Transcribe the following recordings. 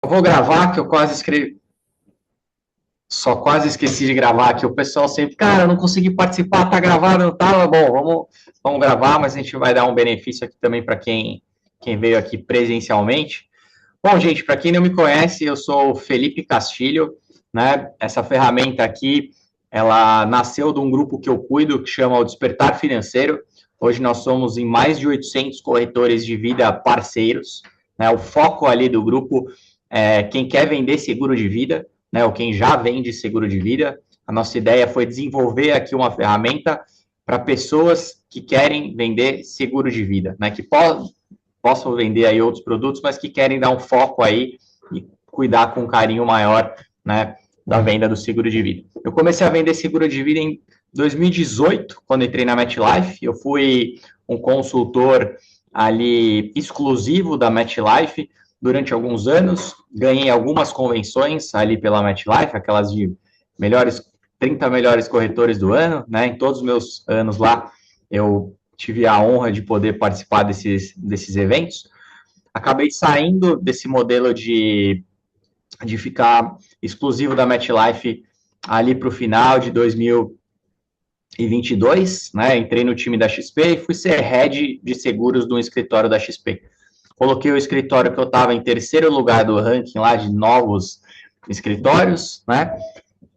Eu vou gravar, que eu quase escrevi. Só quase esqueci de gravar aqui. O pessoal sempre, cara, eu não consegui participar, tá gravado, não tava? Bom, vamos gravar, mas a gente vai dar um benefício aqui também para quem veio aqui presencialmente. Bom, gente, para quem não me conhece, eu sou o Felipe Castilho, né? Essa ferramenta aqui, ela nasceu de um grupo que eu cuido, que chama o Despertar Financeiro. Hoje nós somos em mais de 800 corretores de vida parceiros, né? O foco ali do grupo é quem quer vender seguro de vida, né? Ou quem já vende seguro de vida. A nossa ideia foi desenvolver aqui uma ferramenta para pessoas que querem vender seguro de vida, né? Que possam vender aí outros produtos, mas que querem dar um foco aí e cuidar com um carinho maior, né, da venda do seguro de vida. Eu comecei a vender seguro de vida em 2018, quando entrei na MetLife. Eu fui um consultor ali exclusivo da MetLife durante alguns anos, ganhei algumas convenções ali pela MetLife, aquelas de 30 melhores corretores do ano, né? Em todos os meus anos lá, eu tive a honra de poder participar desses eventos. Acabei saindo desse modelo de ficar exclusivo da MetLife ali para o final de 2022, né? Entrei no time da XP e fui ser head de seguros do escritório da XP. Coloquei o escritório que eu estava em terceiro lugar do ranking lá de novos escritórios, né?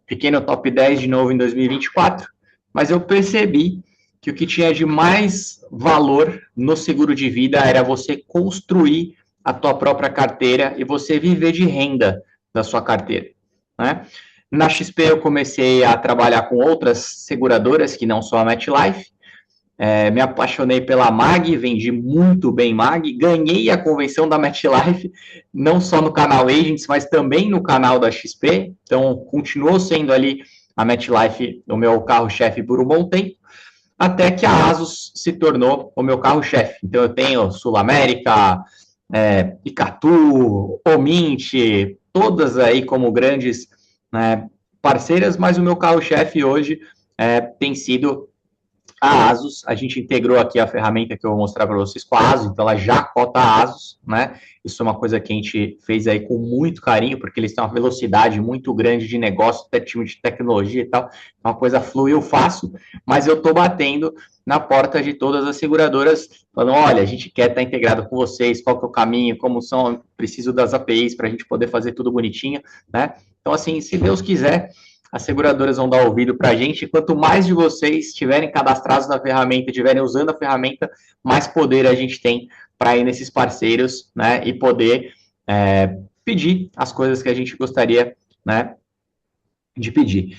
Fiquei no top 10 de novo em 2024, mas eu percebi que o que tinha de mais valor no seguro de vida era você construir a tua própria carteira e você viver de renda da sua carteira, né? Na XP eu comecei a trabalhar com outras seguradoras que não só a MetLife, me apaixonei pela MAG, vendi muito bem MAG, ganhei a convenção da MetLife, não só no canal Agents, mas também no canal da XP, então continuou sendo ali a MetLife o meu carro-chefe por um bom tempo, até que a Asus se tornou o meu carro-chefe. Então eu tenho Sul América, Icatu, Omint, todas aí como grandes, né, parceiras, mas o meu carro-chefe hoje tem sido a Asus. A gente integrou aqui a ferramenta que eu vou mostrar para vocês com a Asus, então ela já cota a Asus, né? Isso é uma coisa que a gente fez aí com muito carinho, porque eles têm uma velocidade muito grande de negócio, até time de tecnologia e tal, uma coisa fluiu fácil, mas eu estou batendo na porta de todas as seguradoras, falando, olha, a gente quer estar integrado com vocês, qual que é o caminho, como são, preciso das APIs para a gente poder fazer tudo bonitinho, né? Então, assim, se Deus quiser, as seguradoras vão dar ouvido para a gente. Quanto mais de vocês estiverem cadastrados na ferramenta, estiverem usando a ferramenta, mais poder a gente tem para ir nesses parceiros, né, e poder pedir as coisas que a gente gostaria, né, de pedir.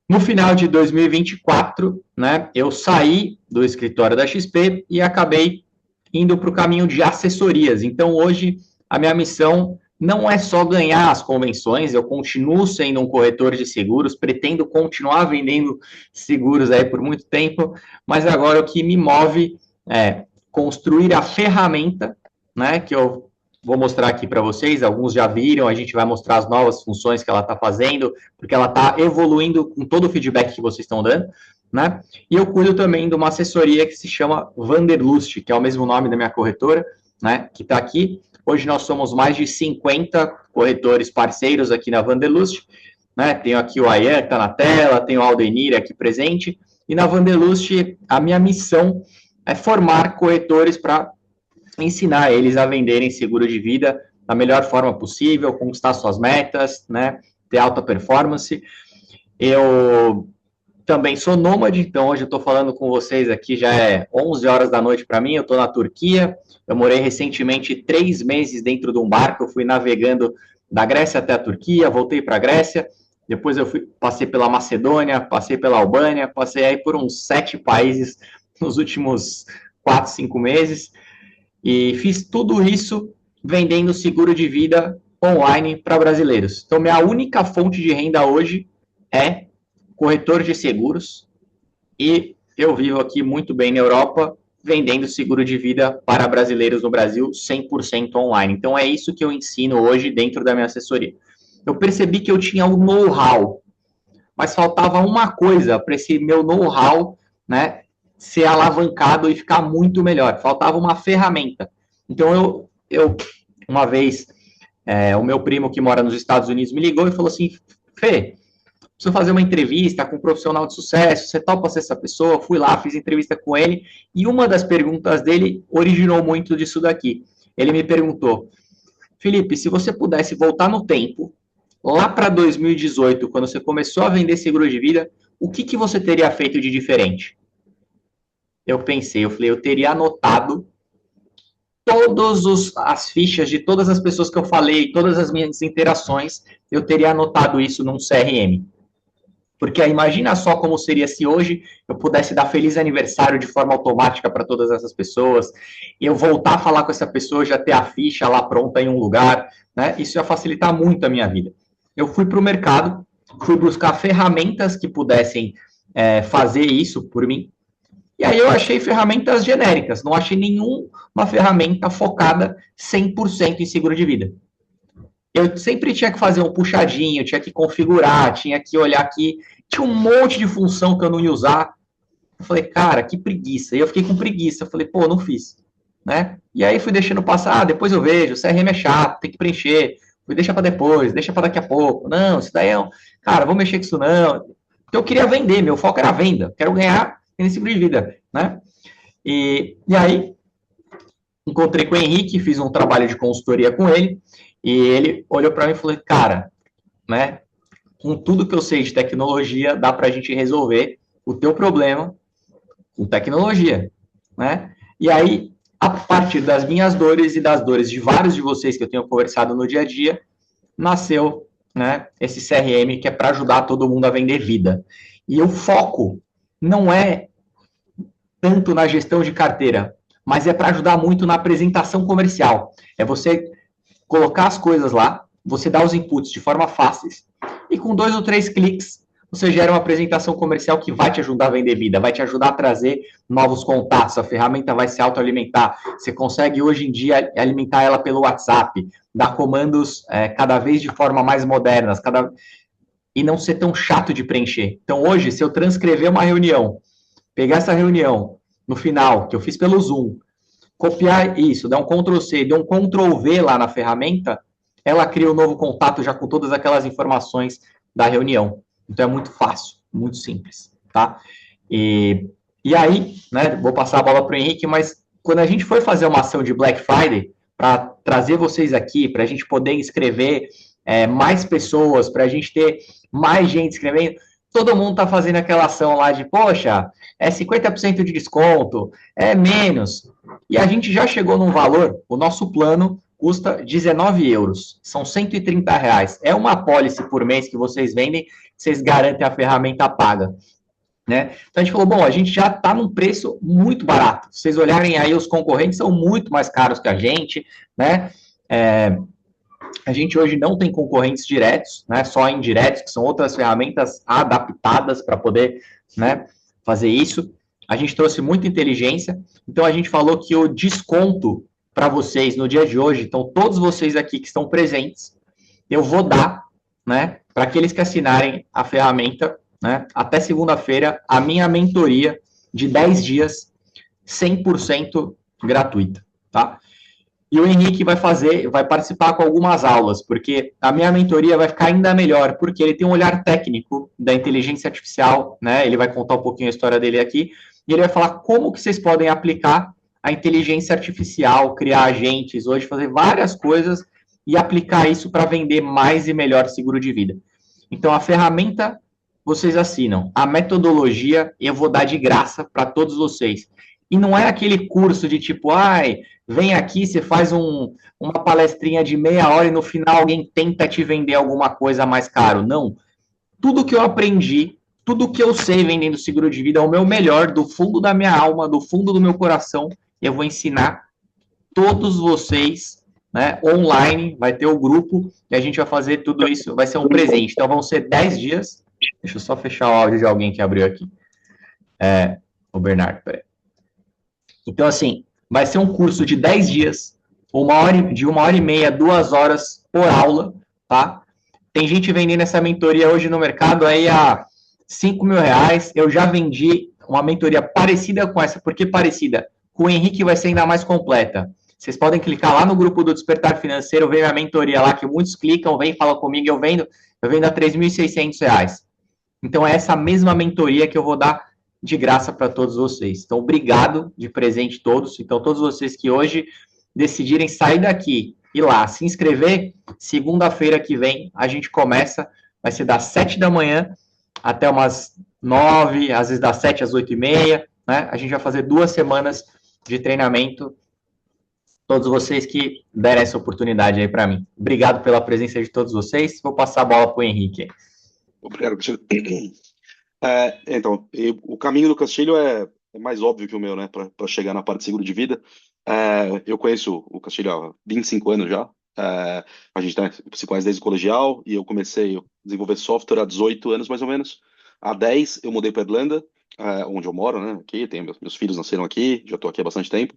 No final de 2024, né, eu saí do escritório da XP e acabei indo para o caminho de assessorias. Então, hoje, a minha missão não é só ganhar as convenções, eu continuo sendo um corretor de seguros, pretendo continuar vendendo seguros aí por muito tempo, mas agora o que me move é construir a ferramenta, né, que eu vou mostrar aqui para vocês, alguns já viram, a gente vai mostrar as novas funções que ela está fazendo, porque ela está evoluindo com todo o feedback que vocês estão dando, né, e eu cuido também de uma assessoria que se chama Vanderlust, que é o mesmo nome da minha corretora, né, que está aqui. Hoje nós somos mais de 50 corretores parceiros aqui na Vanderlust, né? Tenho aqui o Ayan, que está na tela, tenho o Aldenir aqui presente, e na Vanderlust a minha missão é formar corretores para ensinar eles a venderem seguro de vida da melhor forma possível, conquistar suas metas, né? Ter alta performance. Eu também sou nômade, então hoje eu estou falando com vocês aqui, já é 11 horas da noite para mim, eu estou na Turquia, eu morei recentemente 3 meses dentro de um barco, eu fui navegando da Grécia até a Turquia, voltei para a Grécia, depois passei pela Macedônia, passei pela Albânia, passei aí por uns 7 países nos últimos 4, 5 meses, e fiz tudo isso vendendo seguro de vida online para brasileiros. Então minha única fonte de renda hoje é corretor de seguros, e eu vivo aqui muito bem na Europa, vendendo seguro de vida para brasileiros no Brasil 100% online. Então é isso que eu ensino hoje dentro da minha assessoria. Eu percebi que eu tinha o know-how, mas faltava uma coisa para esse meu know-how, né, ser alavancado e ficar muito melhor. Faltava uma ferramenta. Então eu uma vez o meu primo que mora nos Estados Unidos me ligou e falou assim, Fê, preciso fazer uma entrevista com um profissional de sucesso, você topa ser essa pessoa? Fui lá, fiz entrevista com ele, e uma das perguntas dele originou muito disso daqui. Ele me perguntou, Felipe, se você pudesse voltar no tempo, lá para 2018, quando você começou a vender seguro de vida, o que você teria feito de diferente? Eu pensei, eu falei, eu teria anotado todas as fichas de todas as pessoas que eu falei, todas as minhas interações, eu teria anotado isso num CRM. Porque imagina só como seria se hoje eu pudesse dar feliz aniversário de forma automática para todas essas pessoas, e eu voltar a falar com essa pessoa, já ter a ficha lá pronta em um lugar, né? Isso ia facilitar muito a minha vida. Eu fui para o mercado, fui buscar ferramentas que pudessem fazer isso por mim, e aí eu achei ferramentas genéricas, não achei nenhuma ferramenta focada 100% em seguro de vida. Eu sempre tinha que fazer um puxadinho, tinha que configurar, tinha que olhar aqui, tinha um monte de função que eu não ia usar. Eu falei, cara, que preguiça. E eu fiquei com preguiça. Eu falei, pô, não fiz, né? E aí fui deixando passar, depois eu vejo, o CRM é chato, tem que preencher. Fui deixar para depois, deixa para daqui a pouco. Não, isso daí é um... Cara, vou mexer com isso não. Porque eu queria vender, meu foco era venda. Quero ganhar nesse seguro de vida, né? E aí, encontrei com o Henrique, fiz um trabalho de consultoria com ele, e ele olhou para mim e falou, cara, né, com tudo que eu sei de tecnologia, dá para a gente resolver o teu problema com tecnologia, né? E aí, a partir das minhas dores e das dores de vários de vocês que eu tenho conversado no dia a dia, nasceu, né, esse CRM que é para ajudar todo mundo a vender vida. E o foco não é tanto na gestão de carteira, mas é para ajudar muito na apresentação comercial. É você colocar as coisas lá, você dá os inputs de forma fácil, e com 2 ou 3 cliques, você gera uma apresentação comercial que vai te ajudar a vender vida, vai te ajudar a trazer novos contatos, a ferramenta vai se autoalimentar. Você consegue, hoje em dia, alimentar ela pelo WhatsApp, dar comandos cada vez de forma mais modernas, e não ser tão chato de preencher. Então, hoje, se eu transcrever uma reunião, pegar essa reunião no final, que eu fiz pelo Zoom, copiar isso, dar um Ctrl+C, dar um Ctrl+V lá na ferramenta, ela cria um novo contato já com todas aquelas informações da reunião. Então é muito fácil, muito simples, tá? E aí, né, vou passar a bola para o Henrique, mas quando a gente foi fazer uma ação de Black Friday, para trazer vocês aqui, para a gente poder inscrever mais pessoas, para a gente ter mais gente escrevendo, todo mundo está fazendo aquela ação lá de, poxa, é 50% de desconto, é menos. E a gente já chegou num valor, o nosso plano custa 19 euros, são 130 reais. É uma apólice por mês que vocês vendem, vocês garantem a ferramenta paga. Né? Então a gente falou, bom, a gente já está num preço muito barato. Se vocês olharem aí, os concorrentes são muito mais caros que a gente, né? A gente hoje não tem concorrentes diretos, né? Só indiretos, que são outras ferramentas adaptadas para poder, né, fazer isso. A gente trouxe muita inteligência, então a gente falou que o desconto para vocês no dia de hoje, então todos vocês aqui que estão presentes, eu vou dar, né, para aqueles que assinarem a ferramenta, né, até segunda-feira, a minha mentoria de 10 dias, 100% gratuita, tá? E o Henrique vai participar com algumas aulas, porque a minha mentoria vai ficar ainda melhor, porque ele tem um olhar técnico da inteligência artificial, né? Ele vai contar um pouquinho a história dele aqui, e ele vai falar como que vocês podem aplicar a inteligência artificial, criar agentes hoje, fazer várias coisas e aplicar isso para vender mais e melhor seguro de vida. Então, a ferramenta vocês assinam, a metodologia eu vou dar de graça para todos vocês. E não é aquele curso de tipo, vem aqui, você faz uma palestrinha de meia hora e no final alguém tenta te vender alguma coisa mais caro. Não. Tudo que eu aprendi, tudo que eu sei vendendo seguro de vida é o meu melhor, do fundo da minha alma, do fundo do meu coração. Eu vou ensinar todos vocês, né, online, vai ter o grupo e a gente vai fazer tudo isso, vai ser um presente. Então vão ser 10 dias. Deixa eu só fechar o áudio de alguém que abriu aqui. O Bernardo, peraí. Então, assim, vai ser um curso de 10 dias, de 1h30, 2 horas por aula, tá? Tem gente vendendo essa mentoria hoje no mercado aí a 5 mil reais. Eu já vendi uma mentoria parecida com essa. Por que parecida? Com o Henrique vai ser ainda mais completa. Vocês podem clicar lá no grupo do Despertar Financeiro, ver minha mentoria lá, que muitos clicam, vem, falam comigo, eu vendo a R$ 3.600. Então, é essa mesma mentoria que eu vou dar de graça para todos vocês. Então, obrigado de presente todos. Então, todos vocês que hoje decidirem sair daqui e lá se inscrever, segunda-feira que vem a gente começa, vai ser das 7 da manhã até umas 9, às vezes das 7 às 8h30, né? A gente vai fazer 2 semanas de treinamento. Todos vocês que deram essa oportunidade aí para mim. Obrigado pela presença de todos vocês. Vou passar a bola para o Henrique. Obrigado, Castilho. Então, o caminho do Castilho é mais óbvio que o meu, né, para chegar na parte de seguro de vida. Eu conheço o Castilho há 25 anos já. A gente se conhece desde o colegial e eu comecei a desenvolver software há 18 anos, mais ou menos. Há 10 eu mudei para Irlanda, onde eu moro, né, aqui, tenho meus filhos nasceram aqui, já estou aqui há bastante tempo.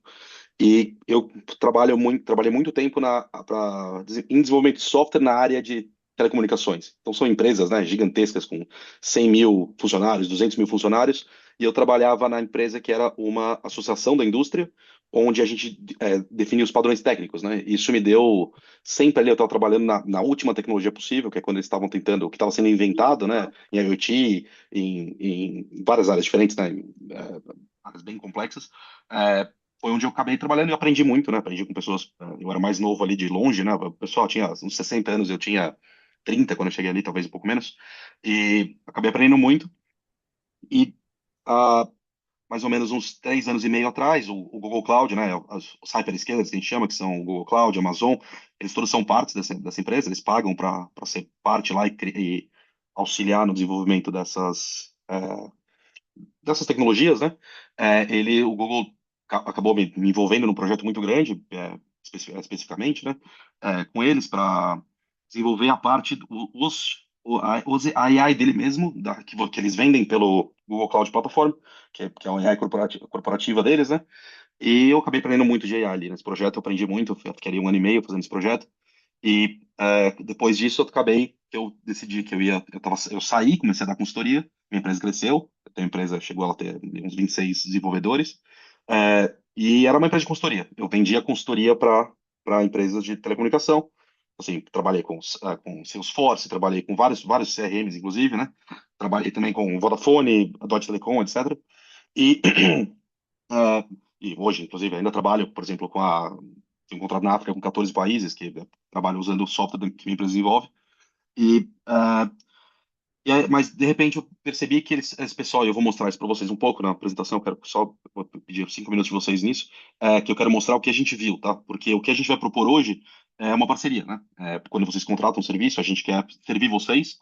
E eu trabalhei muito tempo em desenvolvimento de software na área de telecomunicações. Então, são empresas, né, gigantescas, com 100 mil funcionários, 200 mil funcionários, e eu trabalhava na empresa que era uma associação da indústria, onde a gente definia os padrões técnicos, né? Isso me deu, sempre ali eu estava trabalhando na última tecnologia possível, que é quando eles estavam tentando, o que estava sendo inventado, né, em IoT, em várias áreas diferentes, né, áreas bem complexas. Foi onde eu acabei trabalhando e aprendi muito, né? Aprendi com pessoas. Eu era mais novo ali de longe, né? O pessoal tinha uns 60 anos, eu tinha 30 quando eu cheguei ali, talvez um pouco menos. E acabei aprendendo muito. E há mais ou menos uns 3 anos e meio atrás, o Google Cloud, né? Os hyperscalers que a gente chama, que são o Google Cloud, Amazon, eles todos são partes dessa empresa, eles pagam para ser parte lá e auxiliar no desenvolvimento dessas tecnologias, né? O Google acabou me envolvendo num projeto muito grande, especificamente, né? Com eles para desenvolver a parte, a AI dele mesmo, que eles vendem pelo Google Cloud Platform, que é a AI corporativa deles, né? E eu acabei aprendendo muito de AI ali nesse projeto, eu aprendi muito, eu fiquei ali 1 ano e meio fazendo esse projeto. E depois disso, eu decidi que eu saí, comecei a dar consultoria, minha empresa cresceu, a empresa chegou a ter uns 26 desenvolvedores, e era uma empresa de consultoria. Eu vendia consultoria para empresas de telecomunicação. Assim, trabalhei com Salesforce, trabalhei com vários CRMs, inclusive, né? Trabalhei também com Vodafone, a Deutsche Telekom, etc. E, eh, e hoje, inclusive, ainda trabalho, por exemplo, tenho um contrato na África com 14 países que trabalham usando o software que minha empresa desenvolve. E, mas, de repente, eu percebi que esse pessoal, e eu vou mostrar isso para vocês um pouco na apresentação, eu quero só vou pedir 5 minutos de vocês nisso, que eu quero mostrar o que a gente viu, tá? Porque o que a gente vai propor hoje é uma parceria, né? Quando vocês contratam um serviço, a gente quer servir vocês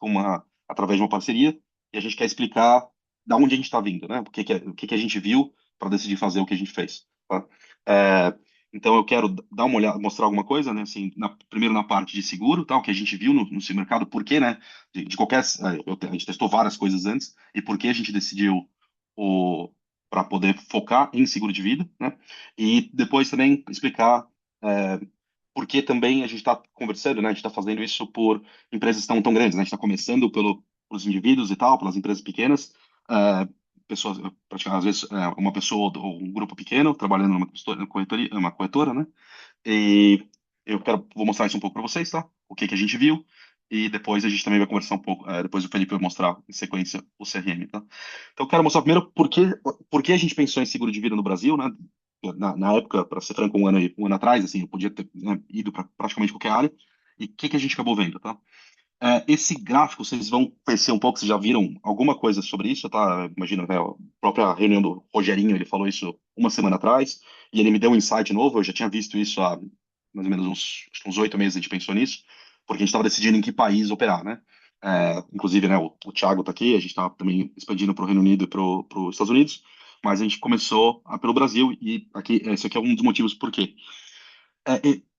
através de uma parceria e a gente quer explicar da onde a gente está vindo, né? O que a gente viu para decidir fazer o que a gente fez, tá? É, então eu quero dar uma olhada, mostrar alguma coisa, né? Assim, primeiro na parte de seguro, tá? O que a gente viu no mercado, por quê, né? De qualquer. A gente testou várias coisas antes, e por que a gente decidiu para poder focar em seguro de vida, né? E depois também explicar é, por que também a gente está conversando, né? A gente está fazendo isso por empresas tão grandes, né? A gente está começando pelos indivíduos e tal, pelas empresas pequenas, pessoas, praticamente, às vezes, uma pessoa ou um grupo pequeno trabalhando uma corretora, né? E vou mostrar isso um pouco para vocês, tá? O que a gente viu. E depois a gente também vai conversar um pouco. Depois o Felipe vai mostrar em sequência o CRM, tá? Então eu quero mostrar primeiro por que a gente pensou em seguro de vida no Brasil, né? Na época, para ser franco, um ano atrás, assim, eu podia ter, né, ido para praticamente qualquer área. E o que a gente acabou vendo, tá? Esse gráfico, vocês vão conhecer um pouco, vocês já viram alguma coisa sobre isso, tá? Imagina, né, a própria reunião do Rogerinho, ele falou isso uma semana atrás, e ele me deu um insight novo, eu já tinha visto isso há mais ou menos acho que uns 8 meses a gente pensou nisso, porque a gente estava decidindo em que país operar, né? Inclusive, né, o Thiago está aqui, a gente está também expandindo para o Reino Unido e para os Estados Unidos, mas a gente começou pelo Brasil, e aqui, esse aqui é um dos motivos por quê.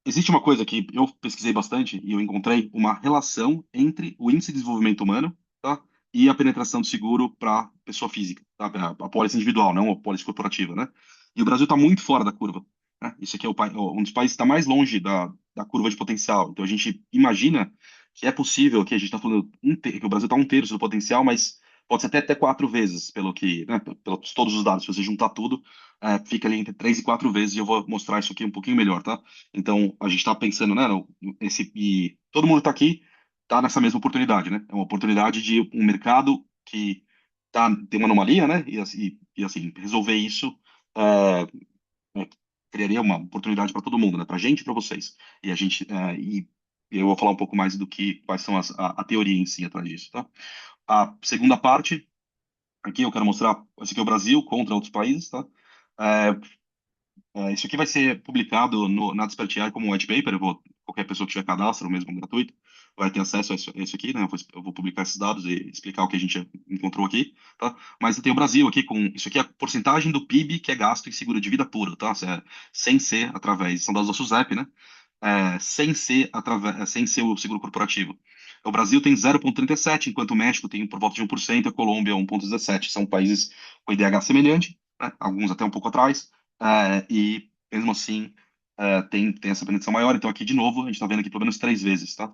Existe uma coisa que eu pesquisei bastante e eu encontrei uma relação entre o índice de desenvolvimento humano, tá, e a penetração do seguro para pessoa física, tá, a pólice individual, não a pólice corporativa, né? E o Brasil está muito fora da curva, né? Isso aqui é um dos países que está mais longe da curva de potencial. Então a gente imagina que é possível que a gente está falando que o Brasil está 1/3 do potencial, mas pode ser até 4 vezes, pelo que, né, pelos todos os dados. Se você juntar tudo, fica ali entre 3 e 4 vezes, e eu vou mostrar isso aqui um pouquinho melhor, tá? Então, a gente está pensando, né, e todo mundo está aqui, está nessa mesma oportunidade, né? É uma oportunidade de um mercado que tem uma anomalia, né? Assim, resolver isso é, criaria uma oportunidade para todo mundo, né? Para a gente e para vocês. E a gente, e eu vou falar um pouco mais do que quais são a teoria em si atrás disso, tá? A segunda parte, aqui eu quero mostrar, esse aqui é o Brasil contra outros países, tá? É, isso aqui vai ser publicado na Despertiar como white paper. Qualquer pessoa que tiver cadastro, mesmo gratuito, vai ter acesso a isso aqui, né? Eu vou publicar esses dados e explicar o que a gente encontrou aqui, tá? Mas tem o Brasil aqui com isso aqui é a porcentagem do PIB que é gasto em seguro de vida puro, tá? Sem ser através, são dados do SUSEP, né? Sem ser o seguro corporativo. O Brasil tem 0,37, enquanto o México tem por volta de 1%, a Colômbia 1,17. São países com IDH semelhante, né? Alguns até um pouco atrás, e mesmo assim tem essa penetração maior. Então aqui de novo a gente está vendo aqui pelo menos 3 vezes, tá?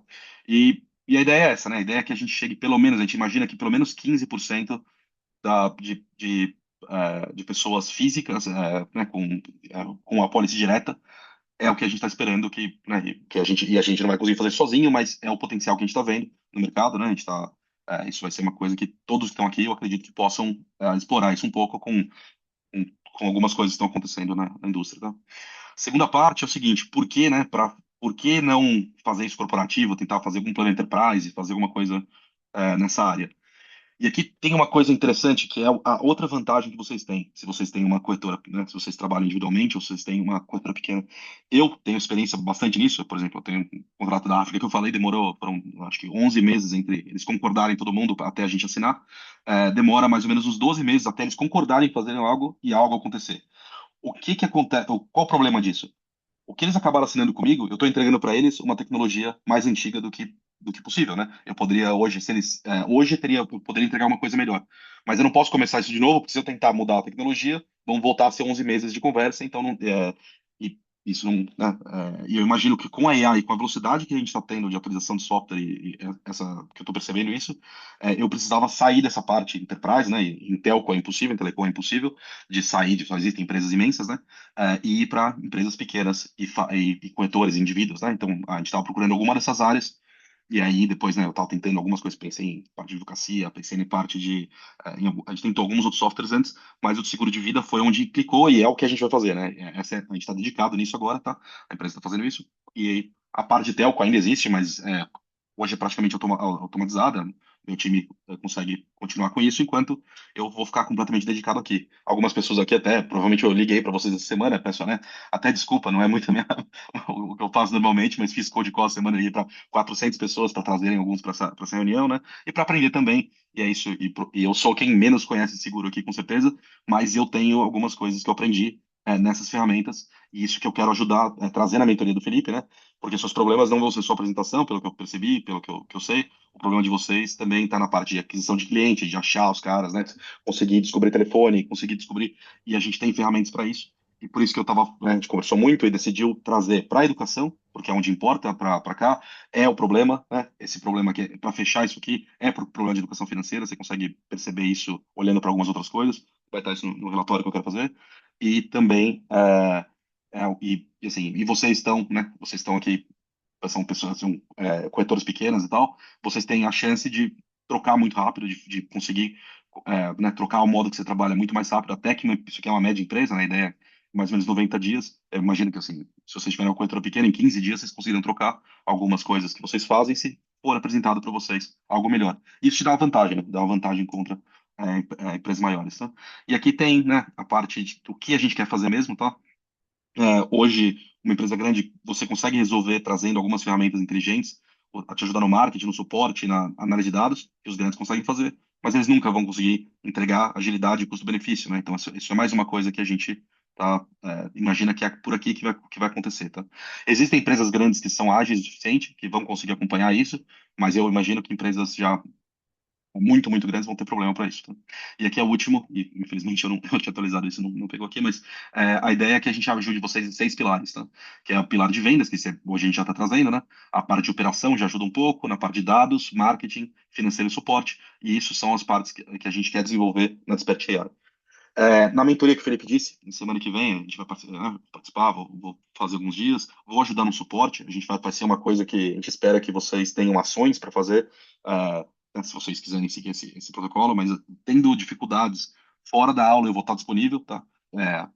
E a ideia é essa, né? A ideia é que a gente chegue pelo menos, a gente imagina que pelo menos 15% de pessoas físicas, né, com a apólice direta é o que a gente está esperando que, né, a gente não vai conseguir fazer sozinho, mas é o potencial que a gente está vendo no mercado, né? Isso vai ser uma coisa que todos que estão aqui, eu acredito que possam explorar isso um pouco com algumas coisas que estão acontecendo na indústria, tá? Segunda parte é o seguinte, por que não fazer isso corporativo, tentar fazer algum plano enterprise, fazer alguma coisa nessa área? E aqui tem uma coisa interessante, que é a outra vantagem que vocês têm, se vocês têm uma corretora, né, se vocês trabalham individualmente ou se vocês têm uma corretora pequena. Eu tenho experiência bastante nisso, por exemplo, eu tenho um contrato da África que eu falei, foram acho que 11 meses entre eles concordarem todo mundo até a gente assinar. Demora mais ou menos uns 12 meses até eles concordarem em fazer algo e algo acontecer. O que que acontece? Qual o problema disso? O que eles acabaram assinando comigo, eu estou entregando para eles uma tecnologia mais antiga do que possível, né? Eu poderia hoje, se eles hoje eu poderia entregar uma coisa melhor, mas eu não posso começar isso de novo, porque se eu tentar mudar a tecnologia, vão voltar a ser 11 meses de conversa, então não, e isso não, né? E eu imagino que com a AI, com a velocidade que a gente está tendo de atualização de software essa que eu estou percebendo isso, eu precisava sair dessa parte enterprise, né? Em telco é impossível, em telecom é impossível de sair, só existem empresas imensas, né? E ir para empresas pequenas e corretores, indivíduos, né? Então, a gente estava procurando alguma dessas áreas, e aí depois, né, eu estava tentando algumas coisas, pensei em parte de advocacia, pensei em parte a gente tentou alguns outros softwares antes, mas o de seguro de vida foi onde clicou e é o que a gente vai fazer, né? A gente está dedicado nisso agora, tá? A empresa está fazendo isso, e aí, a parte de telco ainda existe, mas hoje é praticamente automatizada. Meu time consegue continuar com isso, enquanto eu vou ficar completamente dedicado aqui. Algumas pessoas aqui até, provavelmente eu liguei para vocês essa semana, peço, né? Até desculpa, não é muito o que eu faço normalmente, mas fiz cold call essa semana aí para 400 pessoas para trazerem alguns para essa reunião, né? E para aprender também. E é isso. E eu sou quem menos conhece seguro aqui, com certeza, mas eu tenho algumas coisas que eu aprendi nessas ferramentas, e isso que eu quero ajudar, trazer na mentoria do Felipe, né? Porque seus problemas não vão ser só apresentação, pelo que eu percebi, pelo que eu sei. O problema de vocês também está na parte de aquisição de cliente, de achar os caras, né? Conseguir descobrir telefone, conseguir descobrir. E a gente tem ferramentas para isso. E por isso que a gente conversou muito e decidiu trazer para a educação, porque é onde importa para cá, é o problema, né? Esse problema aqui, para fechar isso aqui, é pro problema de educação financeira. Você consegue perceber isso olhando para algumas outras coisas. Vai estar isso no relatório que eu quero fazer. E também, assim, e vocês estão, né? Vocês estão aqui, são pessoas, são corretoras pequenas e tal. Vocês têm a chance de trocar muito rápido, de conseguir né, trocar o modo que você trabalha muito mais rápido, até que isso aqui é uma média empresa, né? A ideia é mais ou menos 90 dias. Eu imagino que, assim, se vocês tiverem uma corretora pequena, em 15 dias vocês conseguirão trocar algumas coisas que vocês fazem se for apresentado para vocês algo melhor. Isso te dá uma vantagem, né? Dá uma vantagem contra empresas maiores, tá? E aqui tem, né, a parte do que a gente quer fazer mesmo, tá? Hoje, uma empresa grande, você consegue resolver trazendo algumas ferramentas inteligentes a te ajudar no marketing, no suporte, na análise de dados, que os grandes conseguem fazer, mas eles nunca vão conseguir entregar agilidade e custo-benefício, né? Então, isso é mais uma coisa que a gente imagina que é por aqui que vai acontecer, tá? Existem empresas grandes que são ágeis o suficiente, que vão conseguir acompanhar isso, mas eu imagino que empresas já muito, muito grandes, vão ter problema para isso. Tá? E aqui é o último, e infelizmente eu não eu tinha atualizado isso, não pegou aqui, mas a ideia é que a gente ajude vocês em 6 pilares, tá? Que é o pilar de vendas, que hoje a gente já está trazendo, né? A parte de operação já ajuda um pouco, na parte de dados, marketing, financeiro e suporte, e isso são as partes que a gente quer desenvolver na Despert AI. Na mentoria que o Felipe disse, na semana que vem a gente vai participar, vou fazer alguns dias, vou ajudar no suporte. A gente vai ser uma coisa que a gente espera que vocês tenham ações para fazer, se vocês quiserem seguir esse protocolo, mas tendo dificuldades fora da aula, eu vou estar disponível, tá?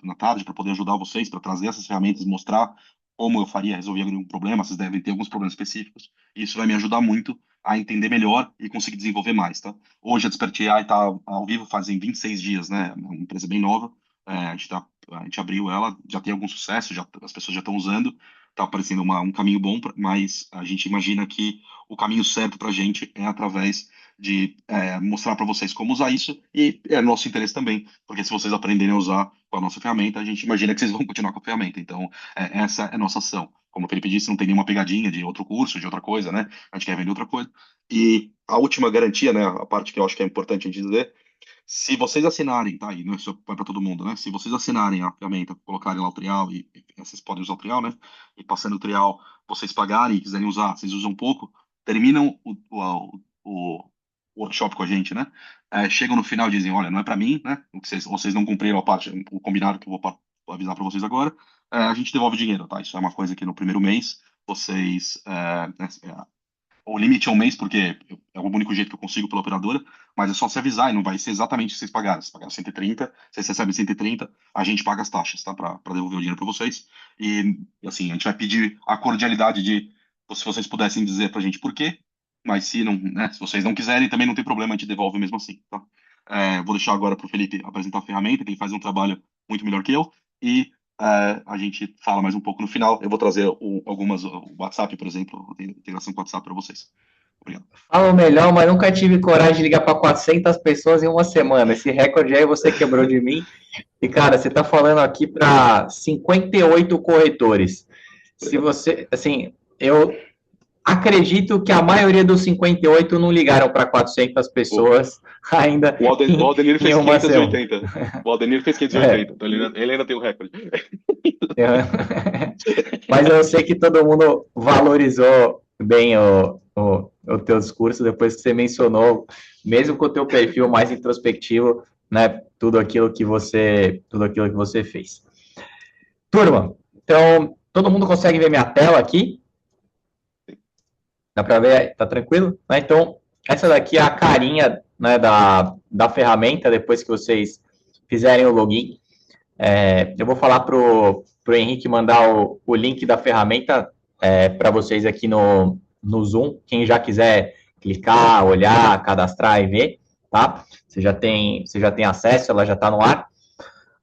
Na tarde, para poder ajudar vocês, para trazer essas ferramentas, mostrar como eu faria, resolver algum problema. Vocês devem ter alguns problemas específicos, e isso vai me ajudar muito a entender melhor e conseguir desenvolver mais, tá? Hoje a Despert AI está ao vivo fazem 26 dias, né? Uma empresa bem nova. A gente abriu ela, já tem algum sucesso, as pessoas já estão usando, está aparecendo um caminho bom, mas a gente imagina que o caminho certo para a gente é através de mostrar para vocês como usar isso, e é nosso interesse também, porque se vocês aprenderem a usar com a nossa ferramenta, a gente imagina que vocês vão continuar com a ferramenta. Então, essa é a nossa ação. Como o Felipe disse, não tem nenhuma pegadinha de outro curso, de outra coisa, né? A gente quer vender outra coisa. E a última garantia, né, a parte que eu acho que é importante a gente dizer, se vocês assinarem, tá? E não é só vai para todo mundo, né? Se vocês assinarem a ferramenta, colocarem lá o trial, e vocês podem usar o trial, né? E passando o trial, vocês pagarem e quiserem usar, vocês usam um pouco, terminam o workshop com a gente, né? Chegam no final e dizem, olha, não é para mim, né? Vocês não cumpriram a parte, o combinado que eu vou avisar para vocês agora, a gente devolve o dinheiro, tá? Isso é uma coisa que no primeiro mês vocês o limite é um mês, porque é o único jeito que eu consigo pela operadora, mas é só se avisar e não vai ser exatamente o que vocês pagaram. Se pagaram 130, vocês recebem 130, a gente paga as taxas, tá? Para devolver o dinheiro para vocês. E, assim, a gente vai pedir a cordialidade de, se vocês pudessem dizer pra gente por quê, mas se não, né, se vocês não quiserem, também não tem problema, a gente devolve mesmo assim, tá? Vou deixar agora para o Felipe apresentar a ferramenta, que ele faz um trabalho muito melhor que eu, e a gente fala mais um pouco no final. Eu vou trazer o WhatsApp, por exemplo, a integração com o WhatsApp para vocês. Obrigado. Fala o melhor, mas nunca tive coragem de ligar para 400 pessoas em uma semana. Esse recorde aí você quebrou de mim. E, cara, você está falando aqui para 58 corretores. Se você, assim, eu acredito que a maioria dos 58 não ligaram para 400 pessoas ainda o Aldenir fez em uma 580. O Aldenir fez 580, então ele ainda tem o recorde. Mas eu sei que todo mundo valorizou bem o teu discurso depois que você mencionou, mesmo com o teu perfil mais introspectivo, né, tudo aquilo que você fez. Turma, então, todo mundo consegue ver minha tela aqui? Dá para ver? Tá tranquilo? Então, essa daqui é a carinha, né, da ferramenta, depois que vocês fizerem o login. Eu vou falar pro Henrique mandar o link da ferramenta para vocês aqui no Zoom. Quem já quiser clicar, olhar, cadastrar e ver, tá? Você já tem acesso, ela já está no ar.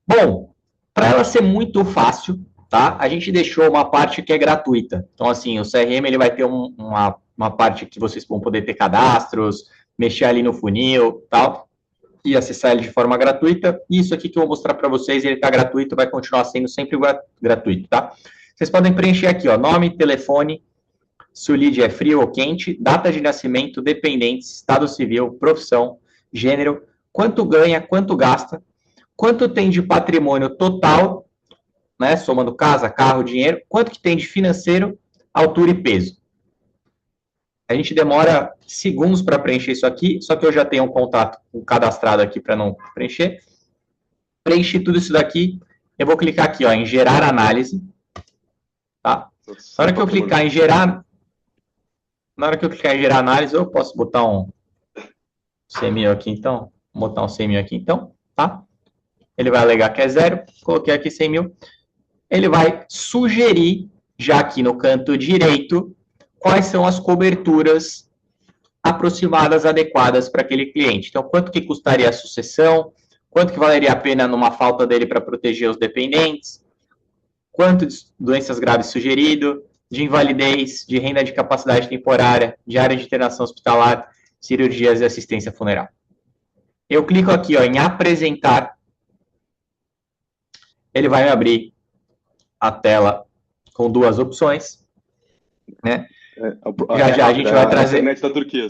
Bom, para ela ser muito fácil, tá? A gente deixou uma parte que é gratuita. Então, assim, o CRM ele vai ter uma parte que vocês vão poder ter cadastros, mexer ali no funil, tal, e acessar ele de forma gratuita. E isso aqui que eu vou mostrar para vocês, ele está gratuito, vai continuar sendo sempre gratuito, tá? Vocês podem preencher aqui, ó, nome, telefone, se o lead é frio ou quente, data de nascimento, dependentes, estado civil, profissão, gênero, quanto ganha, quanto gasta, quanto tem de patrimônio total, né, somando casa, carro, dinheiro, quanto que tem de financeiro, altura e peso. A gente demora segundos para preencher isso aqui, só que eu já tenho um contato cadastrado aqui para não preencher. Preenchi tudo isso daqui, eu vou clicar aqui, ó, em gerar análise, tá? Na hora que eu clicar em gerar análise, eu posso botar um CMU aqui então, vou botar um CMU aqui então, tá? Ele vai alegar que é 0, coloquei aqui 100 mil. Ele vai sugerir, já aqui no canto direito, quais são as coberturas aproximadas, adequadas para aquele cliente. Então, quanto que custaria a sucessão, quanto que valeria a pena numa falta dele para proteger os dependentes, quanto de doenças graves sugerido, de invalidez, de renda de capacidade temporária, de área de internação hospitalar, cirurgias e assistência funeral. Eu clico aqui, ó, em apresentar, ele vai me abrir a tela com duas opções, né? Já a gente vai trazer. A internet da Turquia.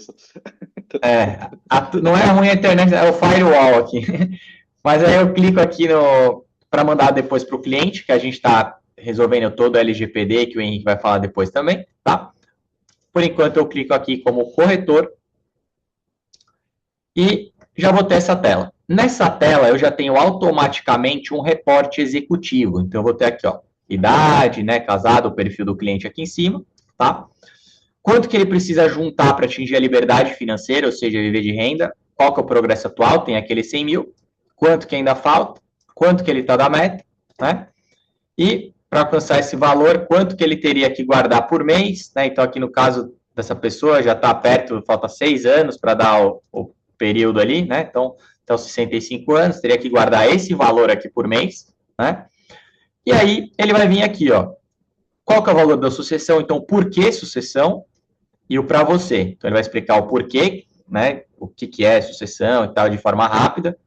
Não é ruim a internet, é o firewall aqui. Mas aí eu clico aqui para mandar depois para o cliente, que a gente está resolvendo todo o LGPD, que o Henrique vai falar depois também, tá? Por enquanto eu clico aqui como corretor e já vou ter essa tela. Nessa tela eu já tenho automaticamente um reporte executivo. Então eu vou ter aqui, ó, idade, né, casado, o perfil do cliente aqui em cima, tá? Quanto que ele precisa juntar para atingir a liberdade financeira, ou seja, viver de renda? Qual que é o progresso atual? Tem aquele 100 mil. Quanto que ainda falta? Quanto que ele está da meta, né? E para alcançar esse valor, quanto que ele teria que guardar por mês, né? Então aqui no caso dessa pessoa já está perto, falta 6 anos para dar o período ali, né? Então, até os 65 anos, teria que guardar esse valor aqui por mês, né? E aí, ele vai vir aqui, ó. Qual que é o valor da sucessão? Então, por que sucessão? E o para você. Então, ele vai explicar o porquê, né? O que é sucessão e tal, de forma rápida.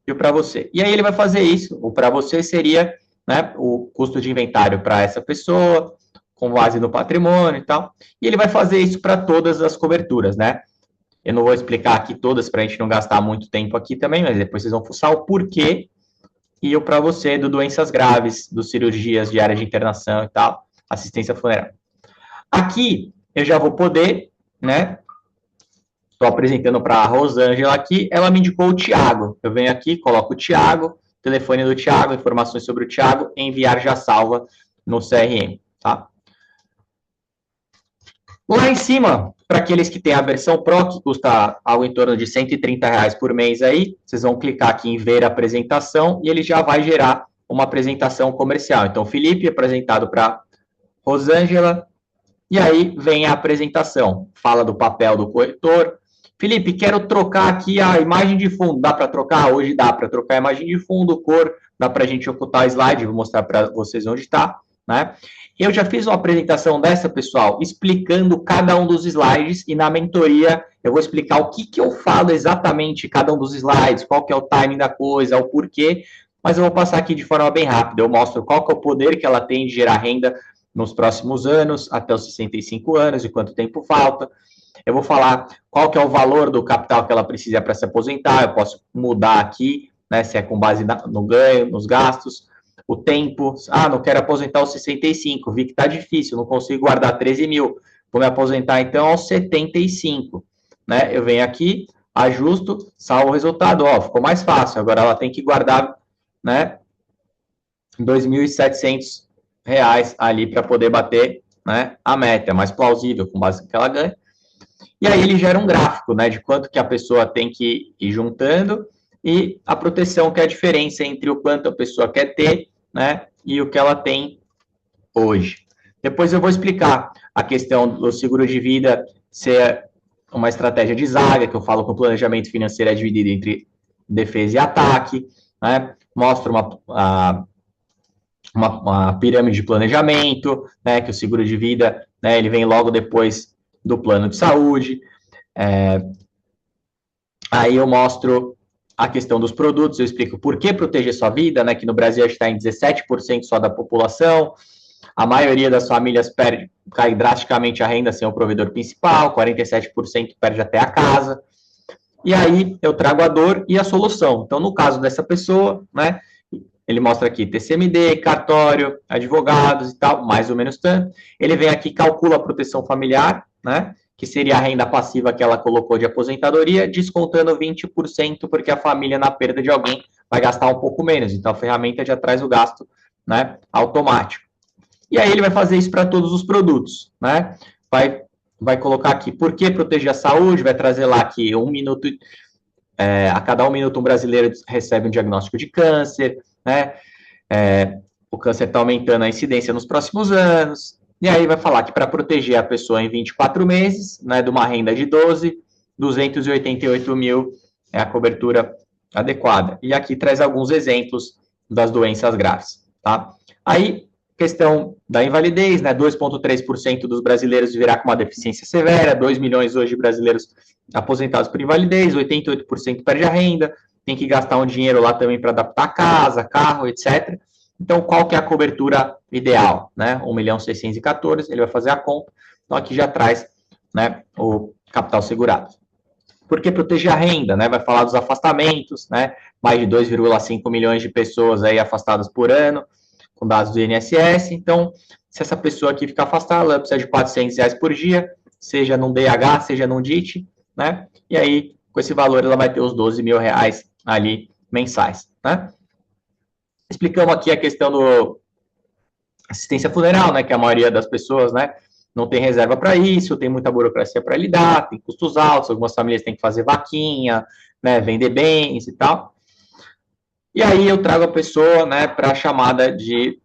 E o para você. E aí, ele vai fazer isso. O para você seria, né, o custo de inventário para essa pessoa, com base no patrimônio e tal. E ele vai fazer isso para todas as coberturas, né? Eu não vou explicar aqui todas para a gente não gastar muito tempo aqui também, mas depois vocês vão fuçar o porquê e o para você do doenças graves, do cirurgias de área de internação e tal, assistência funerária. Aqui eu já vou poder, né? Estou apresentando para a Rosângela aqui, ela me indicou o Thiago. Eu venho aqui, coloco o Thiago, telefone do Thiago, informações sobre o Thiago, enviar já salva no CRM, tá? Lá em cima, para aqueles que têm a versão Pro, que custa algo em torno de R$ 130 por mês aí, vocês vão clicar aqui em ver apresentação e ele já vai gerar uma apresentação comercial. Então, Felipe apresentado para Rosângela, e aí vem a apresentação. Fala do papel do corretor. Felipe, quero trocar aqui a imagem de fundo. Dá para trocar? Hoje dá para trocar a imagem de fundo, cor, dá para a gente ocultar o slide, vou mostrar para vocês onde está, né? Eu já fiz uma apresentação dessa, pessoal, explicando cada um dos slides e na mentoria eu vou explicar o que eu falo exatamente cada um dos slides, qual que é o timing da coisa, o porquê, mas eu vou passar aqui de forma bem rápida. Eu mostro qual que é o poder que ela tem de gerar renda nos próximos anos, até os 65 anos, e quanto tempo falta. Eu vou falar qual que é o valor do capital que ela precisa para se aposentar, eu posso mudar aqui, né, se é com base no ganho, nos gastos, o tempo, não quero aposentar aos 65, vi que está difícil, não consigo guardar 13 mil, vou me aposentar então aos 75, né? Eu venho aqui, ajusto, salvo o resultado, ó, ficou mais fácil, agora ela tem que guardar, né, R$ 2.700 ali para poder bater, né, a meta, é mais plausível com base no que ela ganha. E aí ele gera um gráfico, né, de quanto que a pessoa tem que ir juntando e a proteção, que é a diferença entre o quanto a pessoa quer ter, né, e o que ela tem hoje. Depois eu vou explicar a questão do seguro de vida ser uma estratégia de zaga, que eu falo que o planejamento financeiro é dividido entre defesa e ataque, né, mostro uma pirâmide de planejamento, né, que o seguro de vida, né, ele vem logo depois do plano de saúde. Aí eu mostro a questão dos produtos, eu explico por que proteger sua vida, né, que no Brasil está em 17% só da população, a maioria das famílias cai drasticamente a renda sem o provedor principal, 47% perde até a casa, e aí eu trago a dor e a solução. Então, no caso dessa pessoa, né, ele mostra aqui TCMD, cartório, advogados e tal, mais ou menos tanto. Ele vem aqui, calcula a proteção familiar, né, que seria a renda passiva que ela colocou de aposentadoria, descontando 20%, porque a família, na perda de alguém, vai gastar um pouco menos. Então, a ferramenta já traz o gasto, né, automático. E aí ele vai fazer isso para todos os produtos, né? Vai colocar aqui, por que proteger a saúde? Vai trazer lá que a cada 1 minuto um brasileiro recebe um diagnóstico de câncer, né? O câncer está aumentando a incidência nos próximos anos. E aí vai falar que para proteger a pessoa em 24 meses, né, de uma renda de 12, 288 mil é a cobertura adequada. E aqui traz alguns exemplos das doenças graves, tá? Aí, questão da invalidez, né, 2,3% dos brasileiros viverá com uma deficiência severa, 2 milhões hoje de brasileiros aposentados por invalidez, 88% perde a renda, tem que gastar um dinheiro lá também para adaptar a casa, carro, etc. Então, qual que é a cobertura ideal, né? 1.614.000, ele vai fazer a conta. Então, aqui já traz, né, o capital segurado. porque proteger a renda, né? Vai falar dos afastamentos, né? Mais de 2,5 milhões de pessoas aí afastadas por ano, com dados do INSS. Então, se essa pessoa aqui ficar afastada, ela precisa de R$ 400 por dia, seja num DH, seja num DIT, né? E aí, com esse valor, ela vai ter os R$ 12 mil ali mensais, né? Explicamos aqui a questão do assistência funeral, né? Que a maioria das pessoas, né? Não tem reserva para isso, tem muita burocracia para lidar, tem custos altos, algumas famílias têm que fazer vaquinha, né? Vender bens e tal. E aí eu trago a pessoa, né? Para a chamada de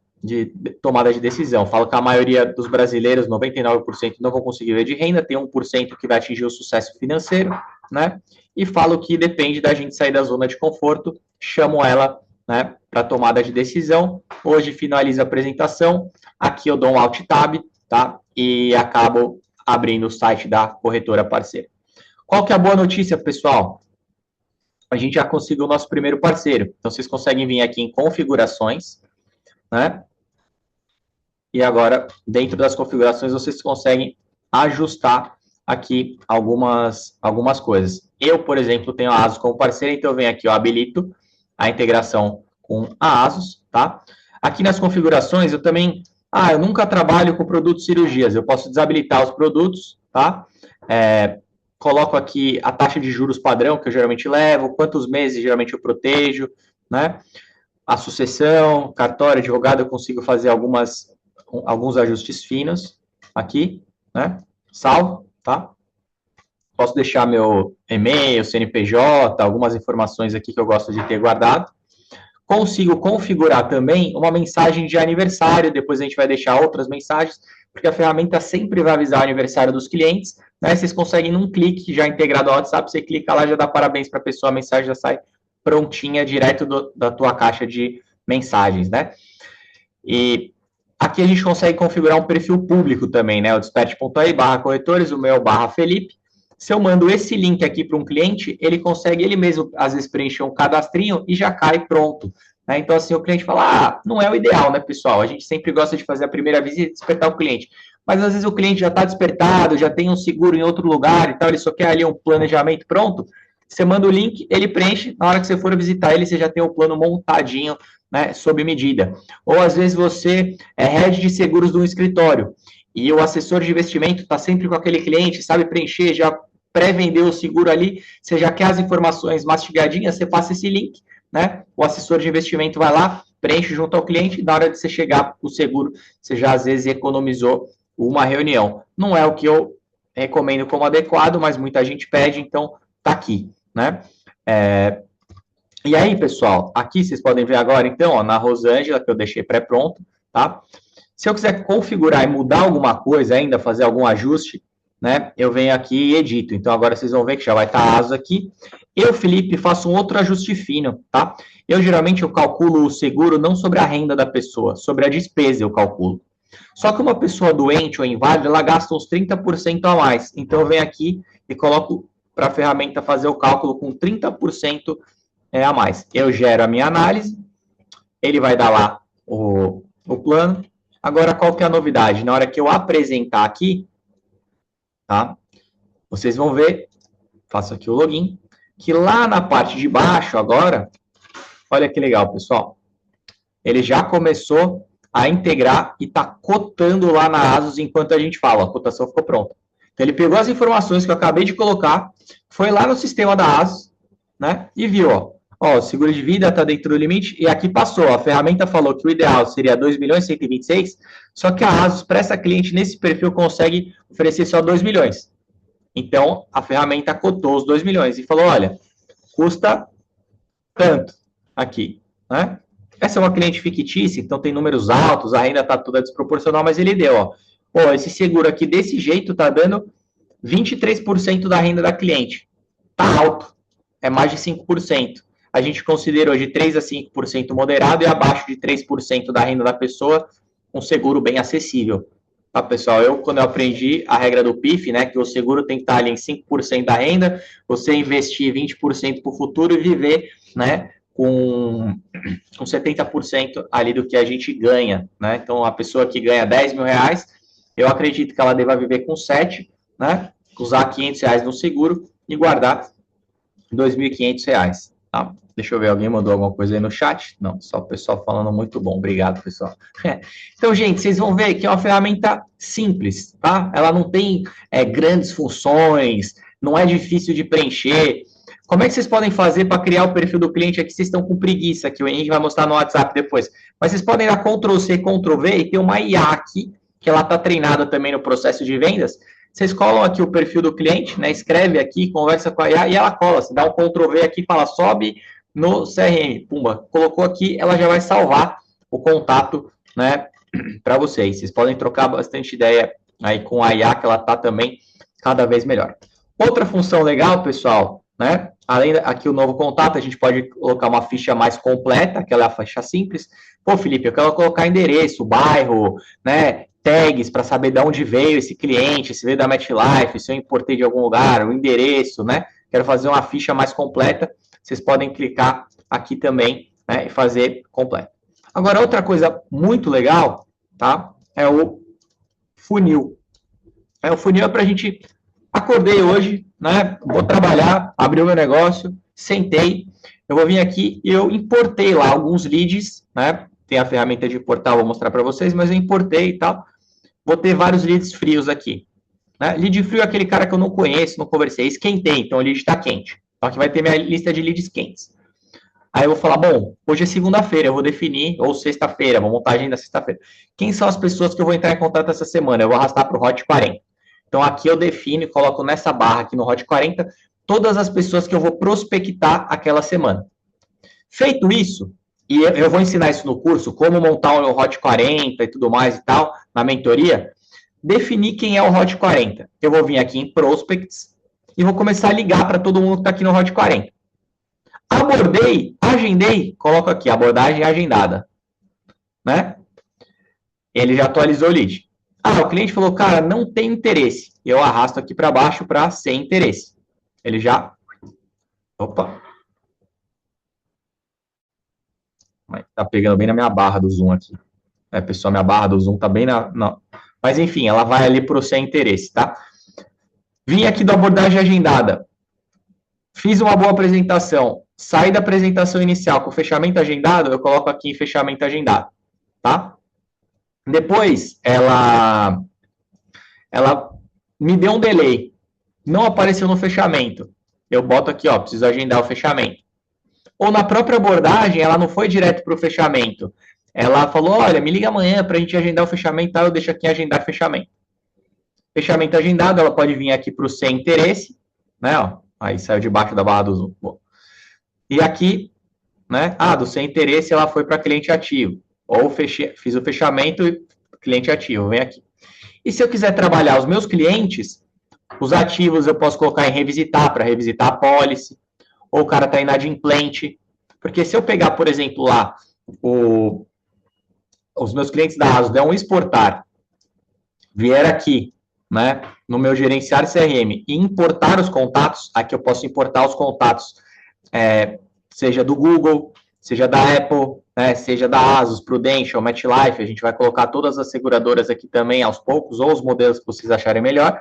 tomada de decisão. Falo que a maioria dos brasileiros, 99%, não vão conseguir ver de renda, tem 1% que vai atingir o sucesso financeiro, né? E falo que depende da gente sair da zona de conforto, chamo ela, né, para tomada de decisão. Hoje finalizo a apresentação, aqui eu dou um Alt Tab, tá? E acabo abrindo o site da corretora parceira. Qual que é a boa notícia, pessoal? A gente já conseguiu o nosso primeiro parceiro. Então, vocês conseguem vir aqui em configurações, né? E agora, dentro das configurações, vocês conseguem ajustar aqui algumas coisas. Eu, por exemplo, tenho a ASUS como parceira, então eu venho aqui, eu habilito a integração com a ASUS, tá? Aqui nas configurações, eu também... eu nunca trabalho com produtos cirurgias, eu posso desabilitar os produtos, tá? Coloco aqui a taxa de juros padrão, que eu geralmente levo, quantos meses geralmente eu protejo, né? A sucessão, cartório, advogado, eu consigo fazer alguns ajustes finos aqui, né? Salvo, tá? Posso deixar meu e-mail, CNPJ, algumas informações aqui que eu gosto de ter guardado. Consigo configurar também uma mensagem de aniversário, depois a gente vai deixar outras mensagens, porque a ferramenta sempre vai avisar o aniversário dos clientes, né? Vocês conseguem num clique já integrado ao WhatsApp, você clica lá, já dá parabéns para a pessoa, a mensagem já sai prontinha, direto da tua caixa de mensagens, né? E aqui a gente consegue configurar um perfil público também, né? O desperte.ai/corretores, o meu /Felipe. Se eu mando esse link aqui para um cliente, ele consegue ele mesmo, às vezes, preencher um cadastrinho e já cai pronto. Né? Então, assim, o cliente fala, não é o ideal, né, pessoal? A gente sempre gosta de fazer a primeira visita e despertar o cliente. Mas, às vezes, o cliente já está despertado, já tem um seguro em outro lugar e tal, ele só quer ali um planejamento pronto. Você manda o link, ele preenche, na hora que você for visitar ele, você já tem o plano montadinho, né, sob medida. Ou, às vezes, você é head de seguros de um escritório e o assessor de investimento está sempre com aquele cliente, sabe preencher, já pré-vender o seguro ali, você já quer as informações mastigadinhas, você passa esse link, né? O assessor de investimento vai lá, preenche junto ao cliente, e na hora de você chegar o seguro, você já às vezes economizou uma reunião. Não é o que eu recomendo como adequado, mas muita gente pede, então tá aqui, né? E aí, pessoal, aqui vocês podem ver agora, então, ó, na Rosângela, que eu deixei pré-pronto, tá? Se eu quiser configurar e mudar alguma coisa ainda, fazer algum ajuste, né, eu venho aqui e edito. Então, agora vocês vão ver que já vai estar a ASUS aqui. Eu, Felipe, faço um outro ajuste fino, tá? Geralmente, eu calculo o seguro não sobre a renda da pessoa, sobre a despesa eu calculo. Só que uma pessoa doente ou inválida, ela gasta uns 30% a mais. Então, eu venho aqui e coloco para a ferramenta fazer o cálculo com 30% a mais. Eu gero a minha análise, ele vai dar lá o plano. Agora, qual que é a novidade? Na hora que eu apresentar aqui, tá? Vocês vão ver, faço aqui o login, que lá na parte de baixo agora, olha que legal, pessoal. Ele já começou a integrar e está cotando lá na ASUS enquanto a gente fala. A cotação ficou pronta. Então, ele pegou as informações que eu acabei de colocar, foi lá no sistema da ASUS, né? E viu, ó, o seguro de vida está dentro do limite e aqui passou. A ferramenta falou que o ideal seria 2.126.000, só que a ASUS, para essa cliente, nesse perfil, consegue oferecer só 2 milhões. Então, a ferramenta cotou os 2 milhões e falou, olha, custa tanto aqui, né? Essa é uma cliente fictícia, então tem números altos, a renda está toda desproporcional, mas ele deu, ó. Pô, esse seguro aqui desse jeito está dando 23% da renda da cliente. Tá alto, é mais de 5%. A gente considera hoje 3 a 5% moderado e abaixo de 3% da renda da pessoa, um seguro bem acessível. Tá, pessoal? Quando eu aprendi a regra do PIF, né, que o seguro tem que estar ali em 5% da renda, você investir 20% para o futuro e viver, né, com 70% ali do que a gente ganha, né? Então, a pessoa que ganha 10 mil reais, eu acredito que ela deva viver com 7, né? Usar 500 reais no seguro e guardar R$ 2.500, tá? Deixa eu ver, alguém mandou alguma coisa aí no chat? Não, só o pessoal falando muito bom. Obrigado, pessoal. Então, gente, vocês vão ver que é uma ferramenta simples, tá? Ela não tem grandes funções, não é difícil de preencher. Como é que vocês podem fazer para criar o perfil do cliente aqui? Vocês estão com preguiça, que o Henrique vai mostrar no WhatsApp depois. Mas vocês podem dar Ctrl+C, Ctrl+V e ter uma IA aqui, que ela está treinada também no processo de vendas. Vocês colam aqui o perfil do cliente, né? Escreve aqui, conversa com a IA e ela cola. Você dá um Ctrl+V aqui e fala, sobe no CRM. Pumba, colocou aqui, ela já vai salvar o contato, né, para vocês. Vocês podem trocar bastante ideia aí com a IA, que ela está também cada vez melhor. Outra função legal, pessoal, né? Além aqui o novo contato, a gente pode colocar uma ficha mais completa, aquela ficha simples. Pô, Felipe, eu quero colocar endereço, bairro, né? Tags para saber de onde veio esse cliente, se veio da MetLife, se eu importei de algum lugar, o endereço, né? Quero fazer uma ficha mais completa. Vocês podem clicar aqui também, né, e fazer completo. Agora, outra coisa muito legal, tá? É o funil. O funil é para a gente... Acordei hoje, né? Vou trabalhar, abri o meu negócio, sentei. Eu vou vir aqui e eu importei lá alguns leads, né? Tem a ferramenta de importar, vou mostrar para vocês, mas eu importei e tal. Vou ter vários leads frios aqui. Né? Lead frio é aquele cara que eu não conheço, não conversei. Esquentei, então o lead está quente. Então aqui vai ter minha lista de leads quentes. Aí eu vou falar, bom, hoje é segunda-feira, eu vou definir, ou sexta-feira, vou montar a agenda sexta-feira. Quem são as pessoas que eu vou entrar em contato essa semana? Eu vou arrastar para o Hot 40. Então aqui eu defino e coloco nessa barra aqui no Hot 40 todas as pessoas que eu vou prospectar aquela semana. Feito isso, e eu vou ensinar isso no curso, como montar o Hot 40 e tudo mais e tal, na mentoria, definir quem é o Hot 40. Eu vou vir aqui em Prospects e vou começar a ligar para todo mundo que está aqui no Hot 40. Abordei, agendei, coloco aqui, abordagem agendada. Né? Ele já atualizou o lead. O cliente falou, cara, não tem interesse. Eu arrasto aqui para baixo para sem interesse. Ele já... Opa! Tá pegando bem na minha barra do Zoom aqui. Pessoal, minha barra do Zoom tá bem na... Mas, enfim, ela vai ali para o sem interesse, tá? Vim aqui da abordagem agendada. Fiz uma boa apresentação. Saí da apresentação inicial com fechamento agendado, eu coloco aqui em fechamento agendado, tá? Depois, ela me deu um delay. Não apareceu no fechamento. Eu boto aqui, ó, preciso agendar o fechamento. Ou na própria abordagem, ela não foi direto para o fechamento. Ela falou, olha, me liga amanhã para a gente agendar o fechamento, tá? Eu deixo aqui agendar fechamento. Fechamento agendado, ela pode vir aqui para o sem interesse, né? Ó, aí saiu debaixo da barra do Zoom. Bom. E aqui, né? Do sem interesse, ela foi para cliente ativo. Ou fiz o fechamento e cliente ativo, vem aqui. E se eu quiser trabalhar os meus clientes, os ativos eu posso colocar em revisitar, para revisitar a policy, ou o cara está inadimplente. Porque se eu pegar, por exemplo, lá, os meus clientes da ASUS, der um exportar, vier aqui, né, no meu gerenciar CRM e importar os contatos, aqui eu posso importar os contatos, seja do Google, seja da Apple, né, seja da ASUS, Prudential, MetLife, a gente vai colocar todas as seguradoras aqui também aos poucos, ou os modelos que vocês acharem melhor.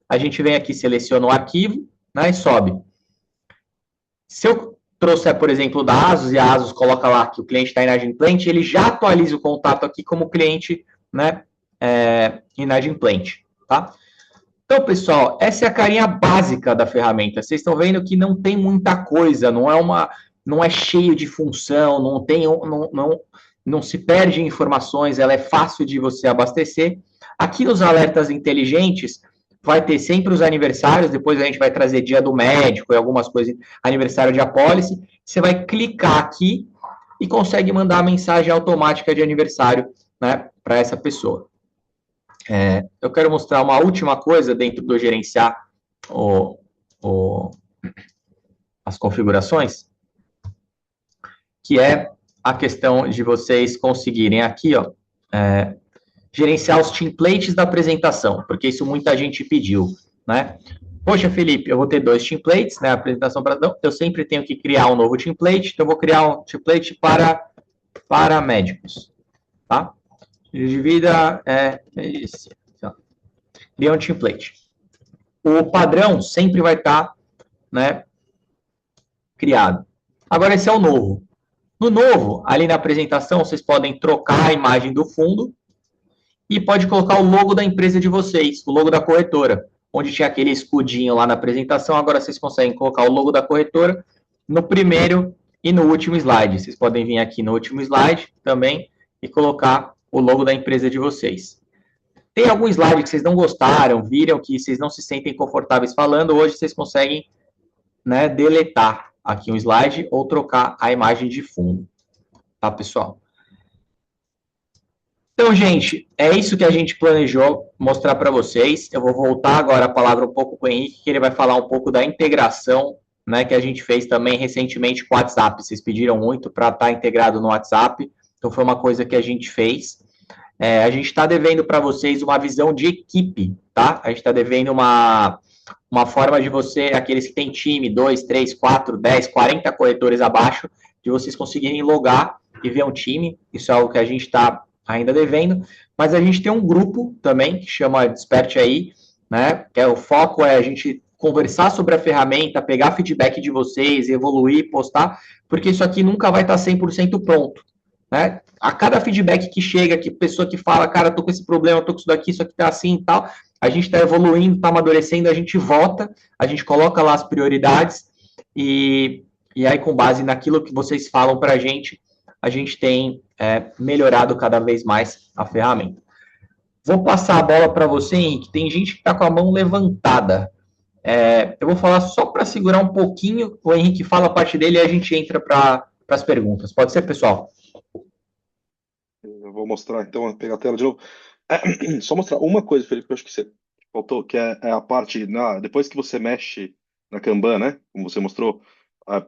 A gente vem aqui, seleciona o arquivo, né, e sobe. Se eu trouxer, por exemplo, da ASUS, e a ASUS coloca lá que o cliente está inadimplente, ele já atualiza o contato aqui como cliente, né, inadimplente, tá? Então, pessoal, essa é a carinha básica da ferramenta. Vocês estão vendo que não tem muita coisa, não é cheio de função, não se perde informações, ela é fácil de você abastecer. Aqui nos alertas inteligentes, vai ter sempre os aniversários, depois a gente vai trazer dia do médico e algumas coisas, aniversário de apólice. Você vai clicar aqui e consegue mandar a mensagem automática de aniversário, né, para essa pessoa. Eu quero mostrar uma última coisa dentro do gerenciar as configurações, que é a questão de vocês conseguirem aqui, ó, gerenciar os templates da apresentação, porque isso muita gente pediu, né? Poxa, Felipe, eu vou ter 2 templates, né? Apresentação para... Eu sempre tenho que criar um novo template, então eu vou criar um template para médicos, tá? De vida isso. Cria um template. O padrão sempre vai estar, né, criado. Agora esse é o novo. No novo, ali na apresentação, vocês podem trocar a imagem do fundo e pode colocar o logo da empresa de vocês, o logo da corretora. Onde tinha aquele escudinho lá na apresentação, agora vocês conseguem colocar o logo da corretora no primeiro e no último slide. Vocês podem vir aqui no último slide também e colocar o logo da empresa de vocês. Tem algum slide que vocês não gostaram, viram que vocês não se sentem confortáveis falando, hoje vocês conseguem, né, deletar aqui um slide ou trocar a imagem de fundo, tá, pessoal? Então, gente, é isso que a gente planejou mostrar para vocês. Eu vou voltar agora a palavra um pouco com o Henrique, que ele vai falar um pouco da integração, né, que a gente fez também recentemente com o WhatsApp. Vocês pediram muito para estar integrado no WhatsApp, então foi uma coisa que a gente fez. A gente está devendo para vocês uma visão de equipe, tá? A gente está devendo uma forma de você, aqueles que têm time, 2, 3, 4, 10, 40 corretores abaixo, de vocês conseguirem logar e ver um time. Isso é algo que a gente está ainda devendo. Mas a gente tem um grupo também que chama Desperte Aí, né? Que o foco é a gente conversar sobre a ferramenta, pegar feedback de vocês, evoluir, postar, porque isso aqui nunca vai estar 100% pronto, né? A cada feedback que chega, que pessoa que fala, cara, tô com esse problema, tô com isso aqui tá assim e tal, a gente está evoluindo, está amadurecendo, a gente vota, a gente coloca lá as prioridades e aí, com base naquilo que vocês falam para a gente tem melhorado cada vez mais a ferramenta. Vou passar a bola para você, Henrique. Tem gente que está com a mão levantada. Eu vou falar só para segurar um pouquinho, o Henrique fala a parte dele e a gente entra para as perguntas. Pode ser, pessoal? Eu vou mostrar, então, vou pegar a tela de novo. Só mostrar uma coisa, Felipe, que eu acho que você faltou, que é a parte, depois que você mexe na Kanban, né? Como você mostrou,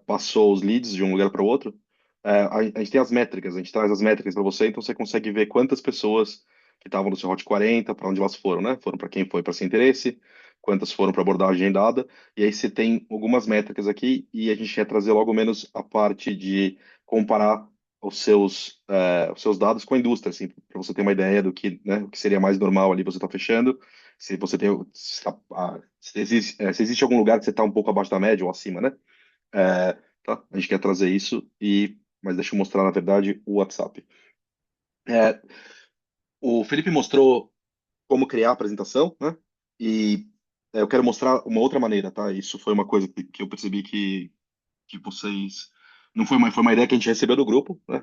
passou os leads de um lugar para o outro. A gente tem as métricas, a gente traz as métricas para você, então você consegue ver quantas pessoas que estavam no seu Hot 40, para onde elas foram, né? Foram para quem foi para sem interesse, quantas foram para abordagem agendada, e aí você tem algumas métricas aqui, e a gente quer trazer logo menos a parte de comparar os seus dados com a indústria, assim, para você ter uma ideia do que, né, o que seria mais normal ali você está fechando, se você tem, se existe algum lugar que você está um pouco abaixo da média ou acima, né? Tá? A gente quer trazer isso mas deixa eu mostrar na verdade o WhatsApp. É, o Felipe mostrou como criar a apresentação, né? E eu quero mostrar uma outra maneira, tá? Isso foi uma coisa que eu percebi que vocês. Não foi uma ideia que a gente recebeu do grupo, né?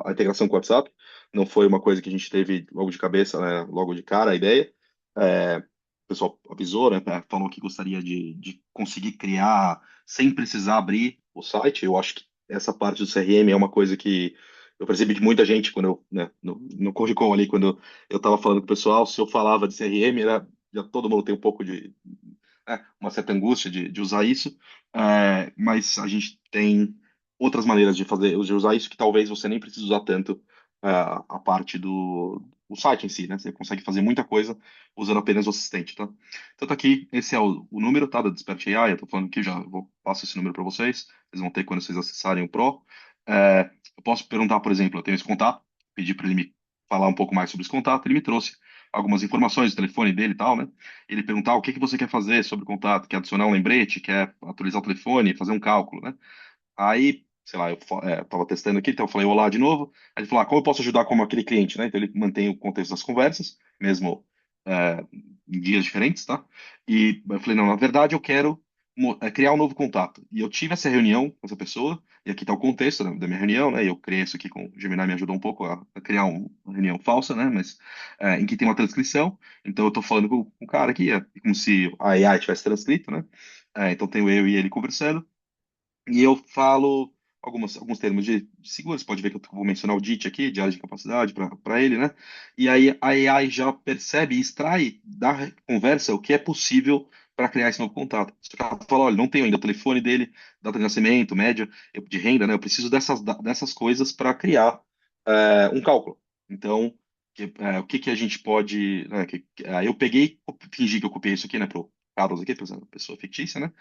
A integração com o WhatsApp. Não foi uma coisa que a gente teve logo de cabeça, né? Logo de cara, a ideia. O pessoal avisou, né? Falou que gostaria de conseguir criar sem precisar abrir o site. Eu acho que essa parte do CRM é uma coisa que eu percebi de muita gente quando eu, né, no Corre Com ali, quando eu estava falando com o pessoal, se eu falava de CRM, já todo mundo tem um pouco uma certa angústia de usar isso, mas a gente tem outras maneiras de usar isso que talvez você nem precise usar tanto a parte do site em si, né? Você consegue fazer muita coisa usando apenas o assistente, tá? Então tá aqui, esse é o número, tá, da Despert AI, eu tô falando aqui, passo esse número para vocês, vocês vão ter quando vocês acessarem o Pro. Eu posso perguntar, por exemplo, eu tenho esse contato, pedir para ele me falar um pouco mais sobre esse contato, ele me trouxe algumas informações do telefone dele e tal, né? Ele perguntar o que que você quer fazer sobre o contato, quer adicionar um lembrete, quer atualizar o telefone, fazer um cálculo, né? Aí, sei lá, eu tava testando aqui, então eu falei olá de novo. Aí ele falou, como eu posso ajudar como aquele cliente, né? Então ele mantém o contexto das conversas, mesmo em dias diferentes, tá? E eu falei, não, na verdade eu quero criar um novo contato. E eu tive essa reunião com essa pessoa, e aqui tá o contexto da minha reunião, né? E eu criei isso aqui com o Gemini, me ajudou um pouco a criar uma reunião falsa, né? Mas em que tem uma transcrição. Então eu tô falando com o cara aqui, é como se a AI tivesse transcrito, né? Então tenho eu e ele conversando. E eu falo alguns termos de segurança. Pode ver que eu vou mencionar o DIT aqui, de área de capacidade, para ele, né? E aí a AI já percebe e extrai da conversa o que é possível para criar esse novo contato. Só que ela fala, olha, não tenho ainda o telefone dele, data de nascimento, média de renda, né? Eu preciso dessas coisas para criar um cálculo. Então, o que que a gente pode, né, eu peguei, fingi que eu copiei isso aqui, né, pro Carlos aqui, pessoa fictícia, né?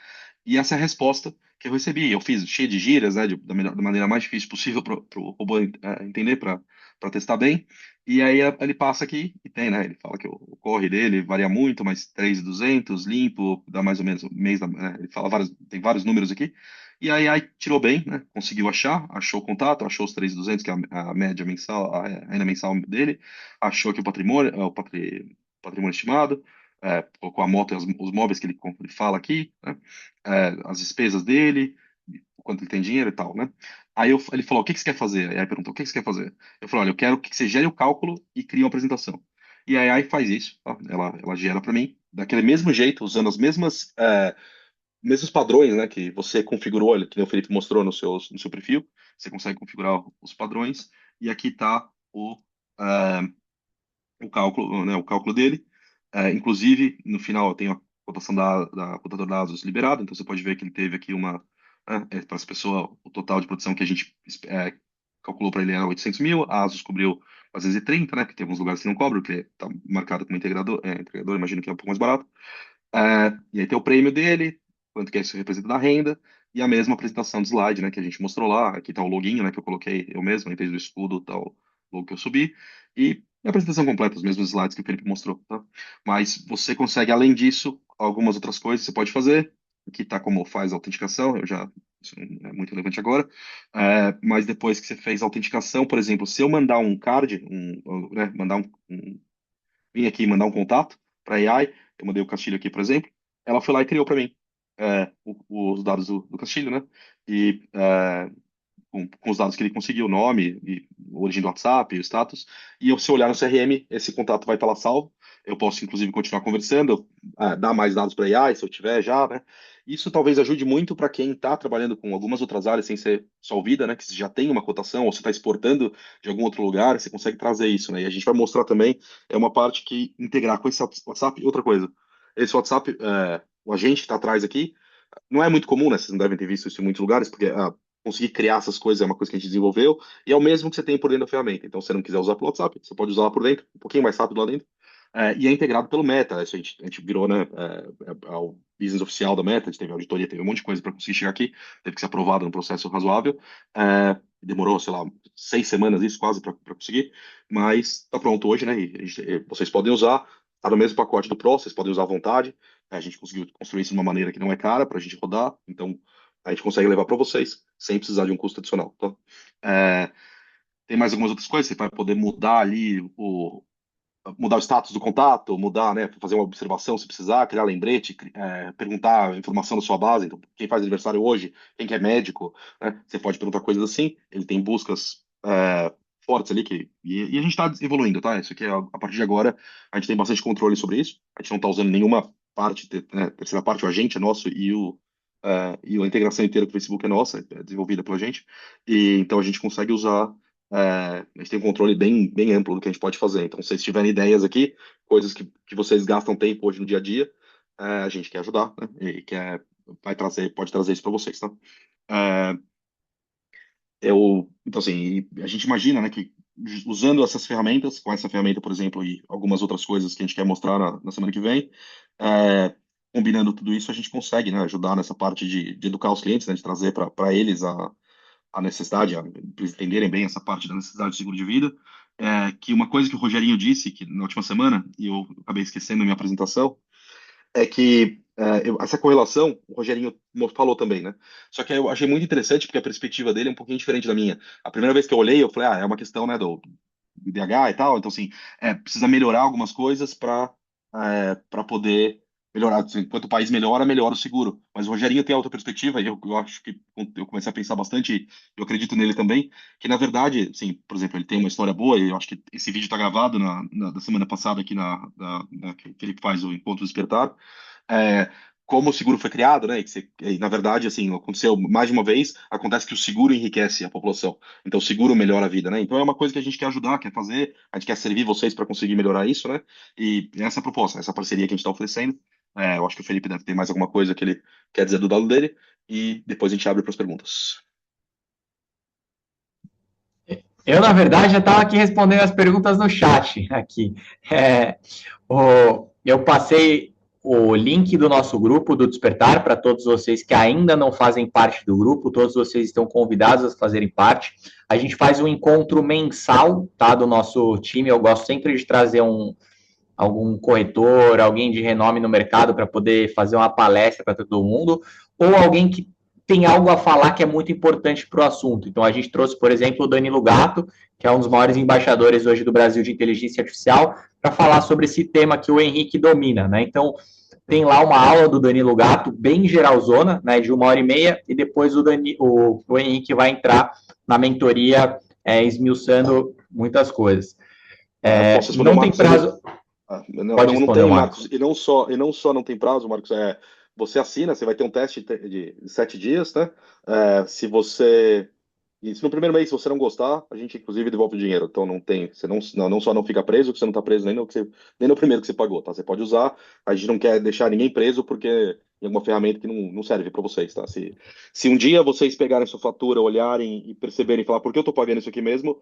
E essa é a resposta que eu recebi. Eu fiz cheio de gírias, né, da maneira mais difícil possível para o robô entender, para testar bem. E aí ele passa aqui e tem, né? Ele fala que o corre dele varia muito, mas 3.200 limpo, dá mais ou menos um mês, né? Ele fala tem vários números aqui. E aí tirou bem, né? Conseguiu achou o contato, achou os 3.200 que é a média mensal, a renda mensal dele, achou que o patrimônio, patrimônio estimado, colocou a moto e os móveis que ele fala aqui, né? As despesas dele, o quanto ele tem dinheiro e tal, né? Ele falou, o que que você quer fazer? Aí perguntou, o que que você quer fazer? Eu falei, olha, eu quero que você gere o cálculo e crie uma apresentação. E a AI faz isso, tá? Ela gera para mim, daquele mesmo jeito, usando as mesmos padrões, né, que você configurou, que nem o Felipe mostrou no seu perfil. Você consegue configurar os padrões. E aqui está é, o cálculo, né, o cálculo dele. Inclusive, no final, eu tenho a cotação da contador de dados liberada, então você pode ver que ele teve aqui para essa pessoa, o total de produção que a gente calculou para ele era 800 mil, a ASUS cobriu 430, né, porque tem alguns lugares que não cobram, que está marcado como integrador, imagino que é um pouco mais barato. E aí tem o prêmio dele, quanto que isso representa na renda, e a mesma apresentação de slide, né, que a gente mostrou lá. Aqui tá o loginho, né, que eu coloquei eu mesmo, em vez do escudo, tá o logo que eu subi, e a apresentação completa, os mesmos slides que o Felipe mostrou, tá? Mas você consegue, além disso, algumas outras coisas que você pode fazer. Aqui tá como faz a autenticação, isso não é muito relevante agora. Mas depois que você fez a autenticação, por exemplo, se eu mandar um card, né, vim aqui mandar um contato para a AI, eu mandei o Castilho aqui, por exemplo, ela foi lá e criou para mim os dados do Castilho, né? E com os dados que ele conseguiu, o nome, e a origem do WhatsApp, o status. E se eu olhar no CRM, esse contato vai estar lá salvo. Eu posso, inclusive, continuar conversando, dar mais dados para a AI, se eu tiver já, né? Isso talvez ajude muito para quem está trabalhando com algumas outras áreas sem ser só o vida, né? Que você já tem uma cotação, ou você está exportando de algum outro lugar, você consegue trazer isso, né? E a gente vai mostrar também, é uma parte que integrar com esse WhatsApp. Outra coisa, esse WhatsApp, o agente que está atrás aqui, não é muito comum, né? Vocês não devem ter visto isso em muitos lugares, porque conseguir criar essas coisas é uma coisa que a gente desenvolveu, e é o mesmo que você tem por dentro da ferramenta. Então, se você não quiser usar pelo WhatsApp, você pode usar lá por dentro, um pouquinho mais rápido lá dentro. E é integrado pelo Meta. Isso a gente virou, né? O business oficial da Meta, a gente teve auditoria, teve um monte de coisa para conseguir chegar aqui, teve que ser aprovado num processo razoável. Demorou, sei lá, 6 semanas isso quase para conseguir, mas tá pronto hoje, né? E vocês podem usar, tá no mesmo pacote do Pro, vocês podem usar à vontade. A gente conseguiu construir isso de uma maneira que não é cara para a gente rodar, então a gente consegue levar para vocês sem precisar de um custo adicional. Tá? É, tem mais algumas outras coisas, você vai poder mudar ali mudar o status do contato, mudar, né, fazer uma observação se precisar, criar lembrete, perguntar informação da sua base, então, quem faz aniversário hoje, quem que é médico, né, você pode perguntar coisas assim, ele tem buscas fortes ali, e a gente está evoluindo, tá? Isso aqui, a partir de agora, a gente tem bastante controle sobre isso, a gente não está usando nenhuma parte, né, terceira parte, o agente é nosso e a integração inteira com o Facebook é nossa, é desenvolvida pela gente, e então a gente consegue usar a gente tem um controle bem, bem amplo do que a gente pode fazer. Então, se vocês tiverem ideias aqui, coisas que vocês gastam tempo hoje no dia a dia, a gente quer ajudar, né? E pode trazer isso para vocês, tá? É, então, assim, a gente imagina, né, que usando essas ferramentas, com essa ferramenta, por exemplo, e algumas outras coisas que a gente quer mostrar na semana que vem, combinando tudo isso, a gente consegue, né, ajudar nessa parte de educar os clientes, né, de trazer para eles a necessidade, para eles entenderem bem essa parte da necessidade de seguro de vida, que uma coisa que o Rogerinho disse que na última semana, e eu acabei esquecendo na minha apresentação, é que essa correlação, o Rogerinho falou também, né? Só que eu achei muito interessante porque a perspectiva dele é um pouquinho diferente da minha. A primeira vez que eu olhei, eu falei, é uma questão, né, do IDH e tal, então assim, precisa melhorar algumas coisas para poder melhorar. Assim, enquanto o país melhora, melhora o seguro. Mas o Rogerinho tem a outra perspectiva, e eu acho que eu comecei a pensar bastante, e eu acredito nele também, que na verdade, assim, por exemplo, ele tem uma história boa, e eu acho que esse vídeo está gravado da semana passada aqui que ele faz o Encontro Despertar, é, como o seguro foi criado, né? Na verdade, assim, aconteceu mais de uma vez, acontece que o seguro enriquece a população. Então, o seguro melhora a vida, né? Então, é uma coisa que a gente quer ajudar, quer fazer, a gente quer servir vocês para conseguir melhorar isso, né? E essa é a proposta, essa parceria que a gente está oferecendo. Eu acho que o Felipe deve ter mais alguma coisa que ele quer dizer do lado dele, e depois a gente abre para as perguntas. Eu, na verdade, já estava aqui respondendo as perguntas no chat aqui. Eu passei. o link do nosso grupo do Despertar para todos vocês que ainda não fazem parte do grupo, todos vocês estão convidados a fazerem parte. A gente faz um encontro mensal, tá, do nosso time. Eu gosto sempre de trazer algum corretor, alguém de renome no mercado para poder fazer uma palestra para todo mundo, ou alguém que tem algo a falar que é muito importante para o assunto. Então, a gente trouxe, por exemplo, o Danilo Gatto, que é um dos maiores embaixadores hoje do Brasil de inteligência artificial, para falar sobre esse tema que o Henrique domina, né? Então, tem lá uma aula do Danilo Gatto, bem geralzona, né, de 1h30, e depois o Henrique vai entrar na mentoria, esmiuçando muitas coisas. Posso responder, Não tem Marcos? prazo. Pode Não responder, tem, Marcos. Marcos. E não só não tem prazo, Marcos. Você assina, você vai ter um teste de 7 dias, né? Se você. E se no primeiro mês você não gostar, a gente inclusive devolve o dinheiro. Então não tem, você não só não fica preso, que você não está preso nem no primeiro que você pagou, tá? Você pode usar. A gente não quer deixar ninguém preso porque é uma ferramenta que não serve para vocês, tá? Se um dia vocês pegarem sua fatura, olharem e perceberem, falar por que eu estou pagando isso aqui mesmo,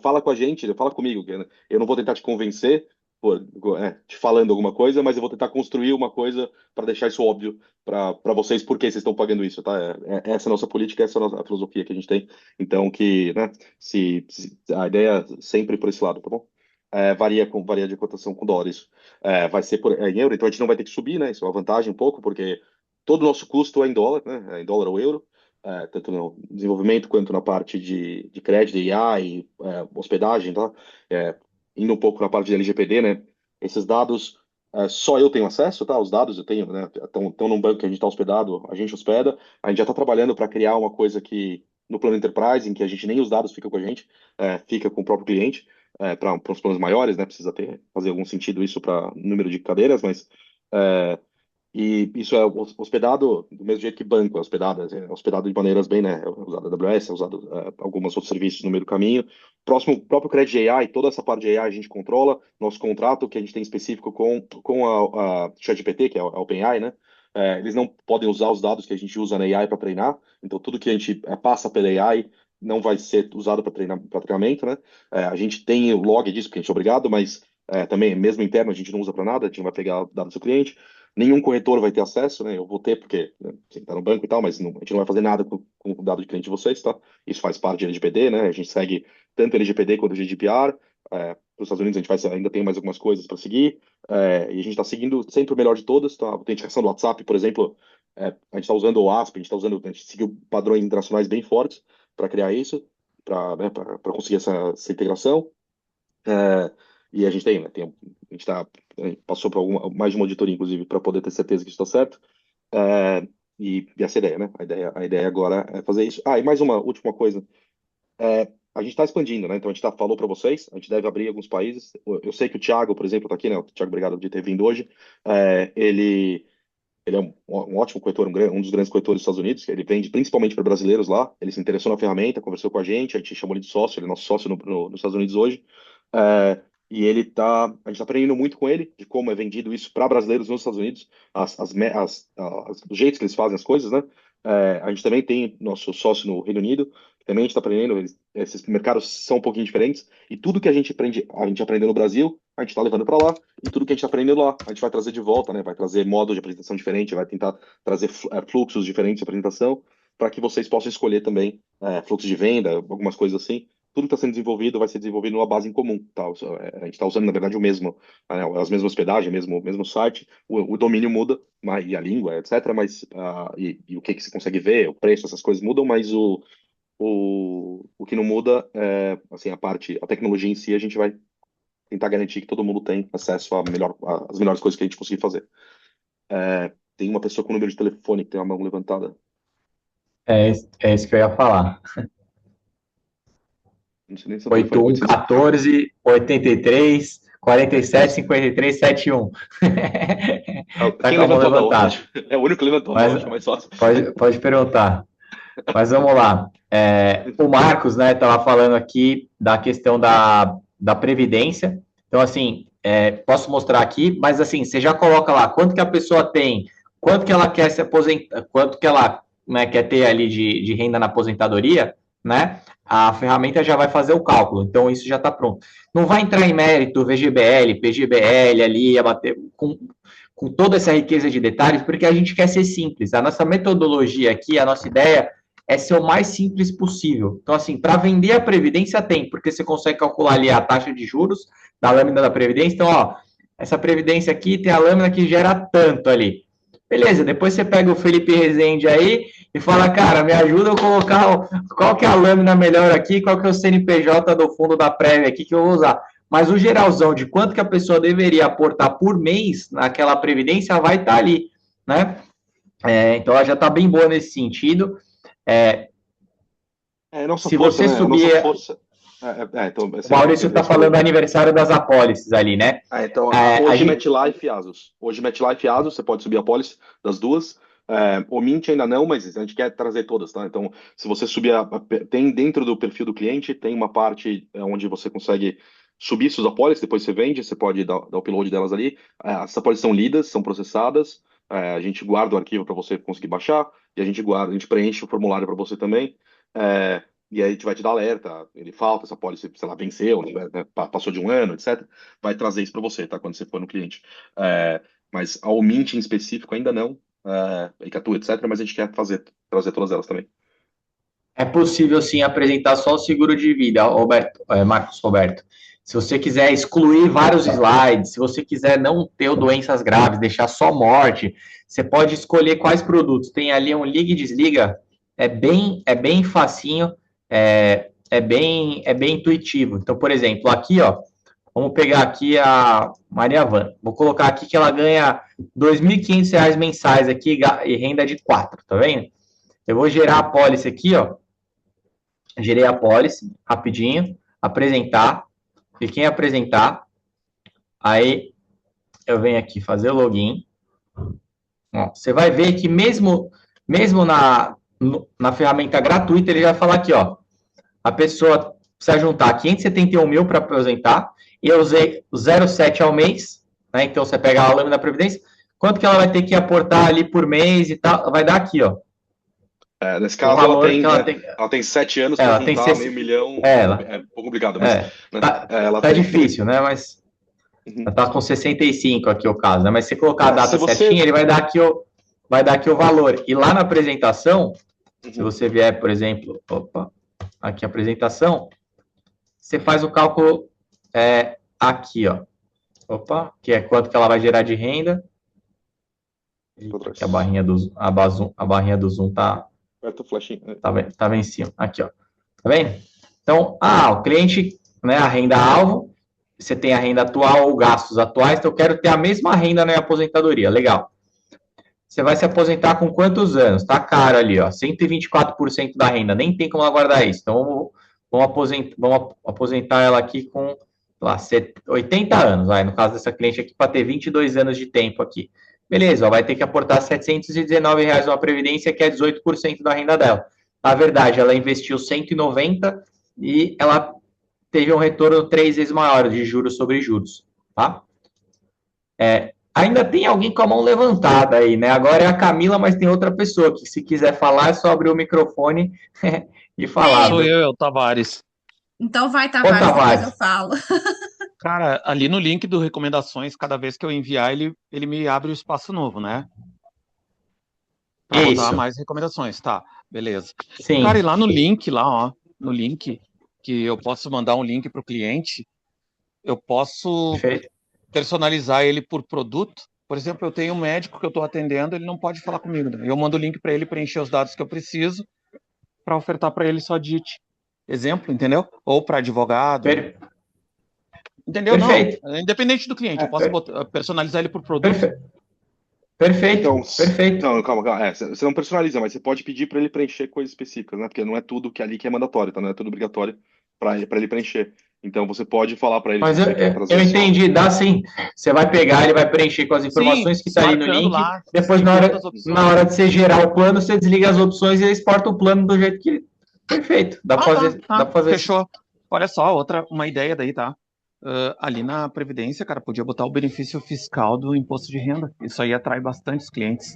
fala com a gente, fala comigo. Eu não vou tentar te convencer te falando alguma coisa, mas eu vou tentar construir uma coisa para deixar isso óbvio para vocês por que vocês estão pagando isso, tá? Essa é a nossa política, essa é a filosofia que a gente tem. Então, né, se a ideia é sempre por esse lado, tá bom? Varia de cotação com dólar, isso. Vai ser em euro, então a gente não vai ter que subir, né? Isso é uma vantagem um pouco, porque todo o nosso custo é em dólar, né? É em dólar ou euro, tanto no desenvolvimento quanto na parte de crédito, IA e hospedagem, tá? É, Indo um pouco na parte de LGPD, né? Esses dados, só eu tenho acesso, tá? Os dados eu tenho, né? Estão num banco que a gente está hospedado, a gente hospeda. A gente já está trabalhando para criar uma coisa que no plano Enterprise, em que a gente nem os dados ficam com a gente, fica com o próprio cliente, para os planos maiores, né? Precisa fazer algum sentido isso para número de cadeiras, mas e isso é hospedado do mesmo jeito que banco é hospedado de maneiras bem, né? É usado a AWS, é usado alguns outros serviços no meio do caminho. Próprio crédito AI, toda essa parte de AI a gente controla. Nosso contrato que a gente tem específico com a ChatGPT, que é a OpenAI, né? Eles não podem usar os dados que a gente usa na AI para treinar. Então, tudo que a gente passa pela AI não vai ser usado para treinamento, né? A gente tem o log disso, porque a gente é obrigado, mas também, mesmo interno, a gente não usa para nada, a gente não vai pegar dados do cliente. Nenhum corretor vai ter acesso, né? Eu vou ter, porque tá no banco e tal, mas a gente não vai fazer nada com o dado de cliente de vocês, tá? Isso faz parte de LGPD, né? A gente segue tanto LGPD quanto GDPR. Para os Estados Unidos, ainda tem mais algumas coisas para seguir. E a gente está seguindo sempre o melhor de todas, tá? A autenticação do WhatsApp, por exemplo, a gente está usando o OASP, a gente seguiu padrões internacionais bem fortes para criar isso, para conseguir essa integração. E a gente a gente passou por mais de uma auditoria, inclusive, para poder ter certeza que isso está certo. E essa é a ideia, né? A ideia agora é fazer isso. E mais uma última coisa. A gente está expandindo, né? Então a gente falou para vocês, a gente deve abrir alguns países. Eu sei que o Thiago, por exemplo, está aqui, né? O Thiago, obrigado por ter vindo hoje. Ele é um ótimo corretor, um dos grandes corretores dos Estados Unidos. Ele vende principalmente para brasileiros lá. Ele se interessou na ferramenta, conversou com a gente chamou ele de sócio, ele é nosso sócio nos Estados Unidos hoje. E a gente está aprendendo muito com ele de como é vendido isso para brasileiros nos Estados Unidos, os jeitos que eles fazem as coisas, né? A gente também tem nosso sócio no Reino Unido, que também a gente está aprendendo, esses mercados são um pouquinho diferentes, e tudo que a gente aprendeu no Brasil, a gente está levando para lá, e tudo que a gente está aprendendo lá, a gente vai trazer de volta, né? Vai trazer modo de apresentação diferente, vai tentar trazer fluxos diferentes de apresentação, para que vocês possam escolher também fluxo de venda, algumas coisas assim. Tudo que está sendo desenvolvido vai ser desenvolvido numa base em comum, tá? A gente está usando, na verdade, as mesmas hospedagens, mesmo site, o domínio muda, e a língua, etc., mas e o que você consegue ver, o preço, essas coisas mudam, mas o que não muda é assim, a tecnologia em si, a gente vai tentar garantir que todo mundo tem acesso às melhores coisas que a gente conseguir fazer. Tem uma pessoa com número de telefone que tem uma mão levantada. É isso que eu ia falar. Não sei nem se é um telefone. 8114 83 47 53 71. Tá Quem com a mão levantou da levantada. onde? É o único que levantou, Mas não, acho mais fácil. pode perguntar. Mas vamos lá. O Marcos, né, estava falando aqui da questão da previdência. Então, assim, posso mostrar aqui, mas assim, você já coloca lá quanto que a pessoa tem, quanto que ela quer se aposentar, quanto que ela, né, quer ter ali de renda na aposentadoria, né? A ferramenta já vai fazer o cálculo. Então, isso já está pronto. Não vai entrar em mérito VGBL, PGBL ali, com toda essa riqueza de detalhes, porque a gente quer ser simples. A nossa metodologia aqui, a nossa ideia é ser o mais simples possível. Então, assim, para vender a Previdência tem, porque você consegue calcular ali a taxa de juros da lâmina da Previdência. Então, ó, essa Previdência aqui tem a lâmina que gera tanto ali. Beleza, depois você pega o Felipe Rezende aí e fala, cara, me ajuda a colocar qual que é a lâmina melhor aqui, qual que é o CNPJ do fundo da Prévia aqui que eu vou usar. Mas o geralzão de quanto que a pessoa deveria aportar por mês naquela previdência vai estar ali, né? Então ela já está bem boa nesse sentido. Nossa Se força, você né? subir, Nossa força. Então, o Maurício está falando do aniversário das apólices ali, né? Então, A hoje gente, MetLife e Asus. Hoje MetLife e Asus, você pode subir a pólice das duas. O Mint ainda não, mas a gente quer trazer todas, tá? Então, se você subir, tem dentro do perfil do cliente, tem uma parte onde você consegue subir suas apólices, depois você vende, você pode dar o upload delas ali. Essas apólices são lidas, são processadas, a gente guarda o arquivo para você conseguir baixar, e a gente preenche o formulário para você também. E aí a gente vai te dar alerta, ele falta, essa pólice, sei lá, venceu, né, passou de um ano, etc. Vai trazer isso para você, tá? Quando você for no cliente. Mas ao Mint em específico ainda não, Icatu, etc. Mas a gente quer trazer todas elas também. é possível sim apresentar só o seguro de vida, Roberto, Marcos Roberto. Se você quiser excluir vários slides, se você quiser não ter doenças graves, deixar só morte, você pode escolher quais produtos. Tem ali um liga e desliga, é bem facinho, é bem intuitivo. Então, por exemplo, aqui, ó, vamos pegar aqui a Maria Van. Vou colocar aqui que ela ganha R$ 2.500 mensais aqui e renda de 4, tá vendo? Eu vou gerar a pólice aqui, ó. Gerei a pólice, rapidinho, apresentar, cliquei em apresentar, aí eu venho aqui fazer o login. Ó, você vai ver que mesmo na ferramenta gratuita, ele já fala aqui, ó, a pessoa precisa juntar 571 mil para aposentar, e eu usei 0,7 ao mês, né? Então você pega a lâmina da Previdência, quanto que ela vai ter que aportar ali por mês e tal, vai dar aqui, ó. Nesse O caso, valor que ela tem 7 anos para ela tem juntar meio milhão. ela, É um pouco complicado, mas né, tá, ela tá tem. difícil, né? Mas Uhum. tá com 65 aqui o caso, né? Mas se colocar a Se data você. certinha, ele vai dar aqui o valor. E lá na apresentação, se Uhum. você vier, por exemplo, aqui a apresentação, você faz o cálculo aqui, ó. Que é quanto que ela vai gerar de renda. Eita, que a barrinha do Zoom Aperta o flashinho. tava em cima. Aqui, ó. Tá vendo? Então, o cliente, né, a renda alvo, você tem a renda atual ou gastos atuais, então eu quero ter a mesma renda na minha aposentadoria. Legal. Você vai se aposentar com quantos anos? Tá caro ali, ó, 124% da renda, nem tem como ela guardar isso. Então, vamos aposentar ela aqui com, lá, 80 anos, vai, no caso dessa cliente aqui, para ter 22 anos de tempo aqui. Beleza, ó, vai ter que aportar R$ 719 numa previdência, que é 18% da renda dela. Na verdade, ela investiu 190 e ela teve um retorno 3 vezes maior de juros sobre juros, tá? Ainda tem alguém com a mão levantada aí, né? Agora é a Camila, mas tem outra pessoa que, se quiser falar, é só abrir o microfone e falar, Sou viu? eu, Tavares. Então vai, Ô, Tavares, depois eu Tavares, falo. Cara, ali no link do recomendações, cada vez que eu enviar, ele me abre o espaço novo, né? Pra botar isso, mais recomendações. Tá, beleza. Cara, e sim, lá no link, lá, ó, no link, que eu posso mandar um link pro cliente, eu posso perfeito. personalizar ele por produto. Por exemplo, eu tenho um médico que eu estou atendendo, ele não pode falar comigo, né? Eu mando o link para ele preencher os dados que eu preciso para ofertar para ele só DIT. Exemplo, entendeu? Ou para advogado. Per- Entendeu? Não. perfeito, Independente do cliente, eu posso personalizar ele por produto. perfe- perfeito, Então, perfeito. não, calma, calma. Você não personaliza, mas você pode pedir para ele preencher coisas específicas, né? Porque não é tudo que ali que é mandatório, tá? Não é tudo obrigatório para ele preencher. Então você pode falar para ele se Mas eu, você quer eu trazer eu só. entendi, dá sim. Você vai pegar, ele vai preencher com as Sim, informações que está ali no marcando link. lá, Depois, na indicando as hora, na opções. hora de você gerar o plano, você desliga as opções e exporta o plano do jeito que. Perfeito. Dá Ah, para tá, fazer, dá tá, para fazer assim. fechou. Olha só, uma ideia daí, tá? Ali na Previdência, cara, podia botar o benefício fiscal do imposto de renda. Isso aí atrai bastante os clientes.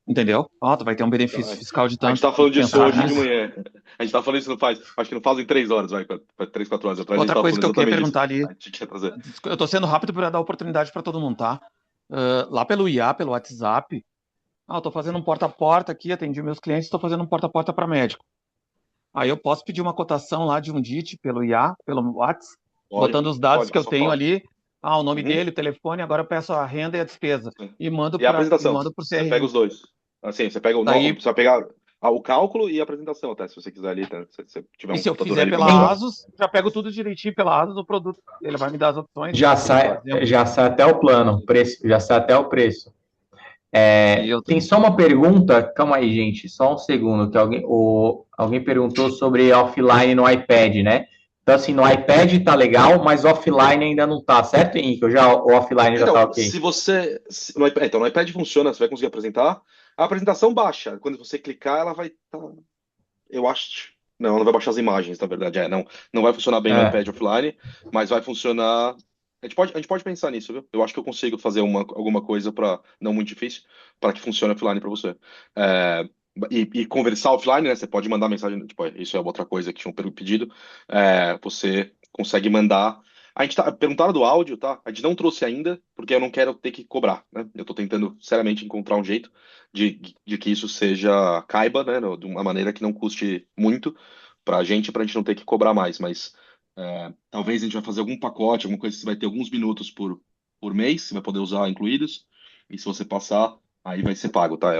Entendeu? Ó, tu vai ter um Então, benefício fiscal de a gente tanto. tá falando disso Pensaram hoje de nisso? manhã. A gente tá falando isso acho que não fazem 3 horas, vai, 3, 4 horas atrás, a gente Outra tava coisa falando que eu queria exatamente disso. perguntar ali, A gente quer trazer. eu tô sendo rápido para dar oportunidade para todo mundo, tá? lá pelo IA, pelo WhatsApp. Eu estou fazendo um porta a porta aqui, atendi meus clientes, estou fazendo um porta a porta para médico. Aí eu posso pedir uma cotação lá de um DIT pelo IA, pelo WhatsApp, botando os dados que eu tenho ali, o nome dele, o telefone, agora eu peço a renda e a despesa. E mando E a apresentação, pro CRM. você pega os dois. Assim, você pega o nome, você vai pegar o cálculo e a apresentação, até, se você quiser ali, tá? Se tiver e se eu fizer pela Asus, já pego tudo direitinho pela Asus, o produto, ele vai me dar as opções. Já sai até o plano, preço, já sai até o preço. Tem só uma pergunta, calma aí, gente, só um segundo, que alguém perguntou sobre offline no iPad, né? Então, assim, no iPad tá legal, mas offline ainda não tá, certo, Henrique? O offline já tá ok? No iPad funciona, você vai conseguir apresentar. A apresentação baixa, quando você clicar, ela vai eu acho... Não vai baixar as imagens, na verdade. Não vai funcionar bem no iPad offline, mas vai funcionar... A gente pode pensar nisso, viu? Eu acho que eu consigo fazer alguma coisa não muito difícil, para que funcione offline para você. E conversar offline, né? Você pode mandar mensagem, tipo, isso é outra coisa que tinha um pedido. Você consegue mandar. Perguntaram do áudio, tá? A gente não trouxe ainda, porque eu não quero ter que cobrar, né? Eu tô tentando, seriamente, encontrar um jeito de que isso caiba, né? De uma maneira que não custe muito pra gente não ter que cobrar mais, mas talvez a gente vai fazer algum pacote, alguma coisa que você vai ter alguns minutos por mês, você vai poder usar incluídos, e se você passar, aí vai ser pago, tá?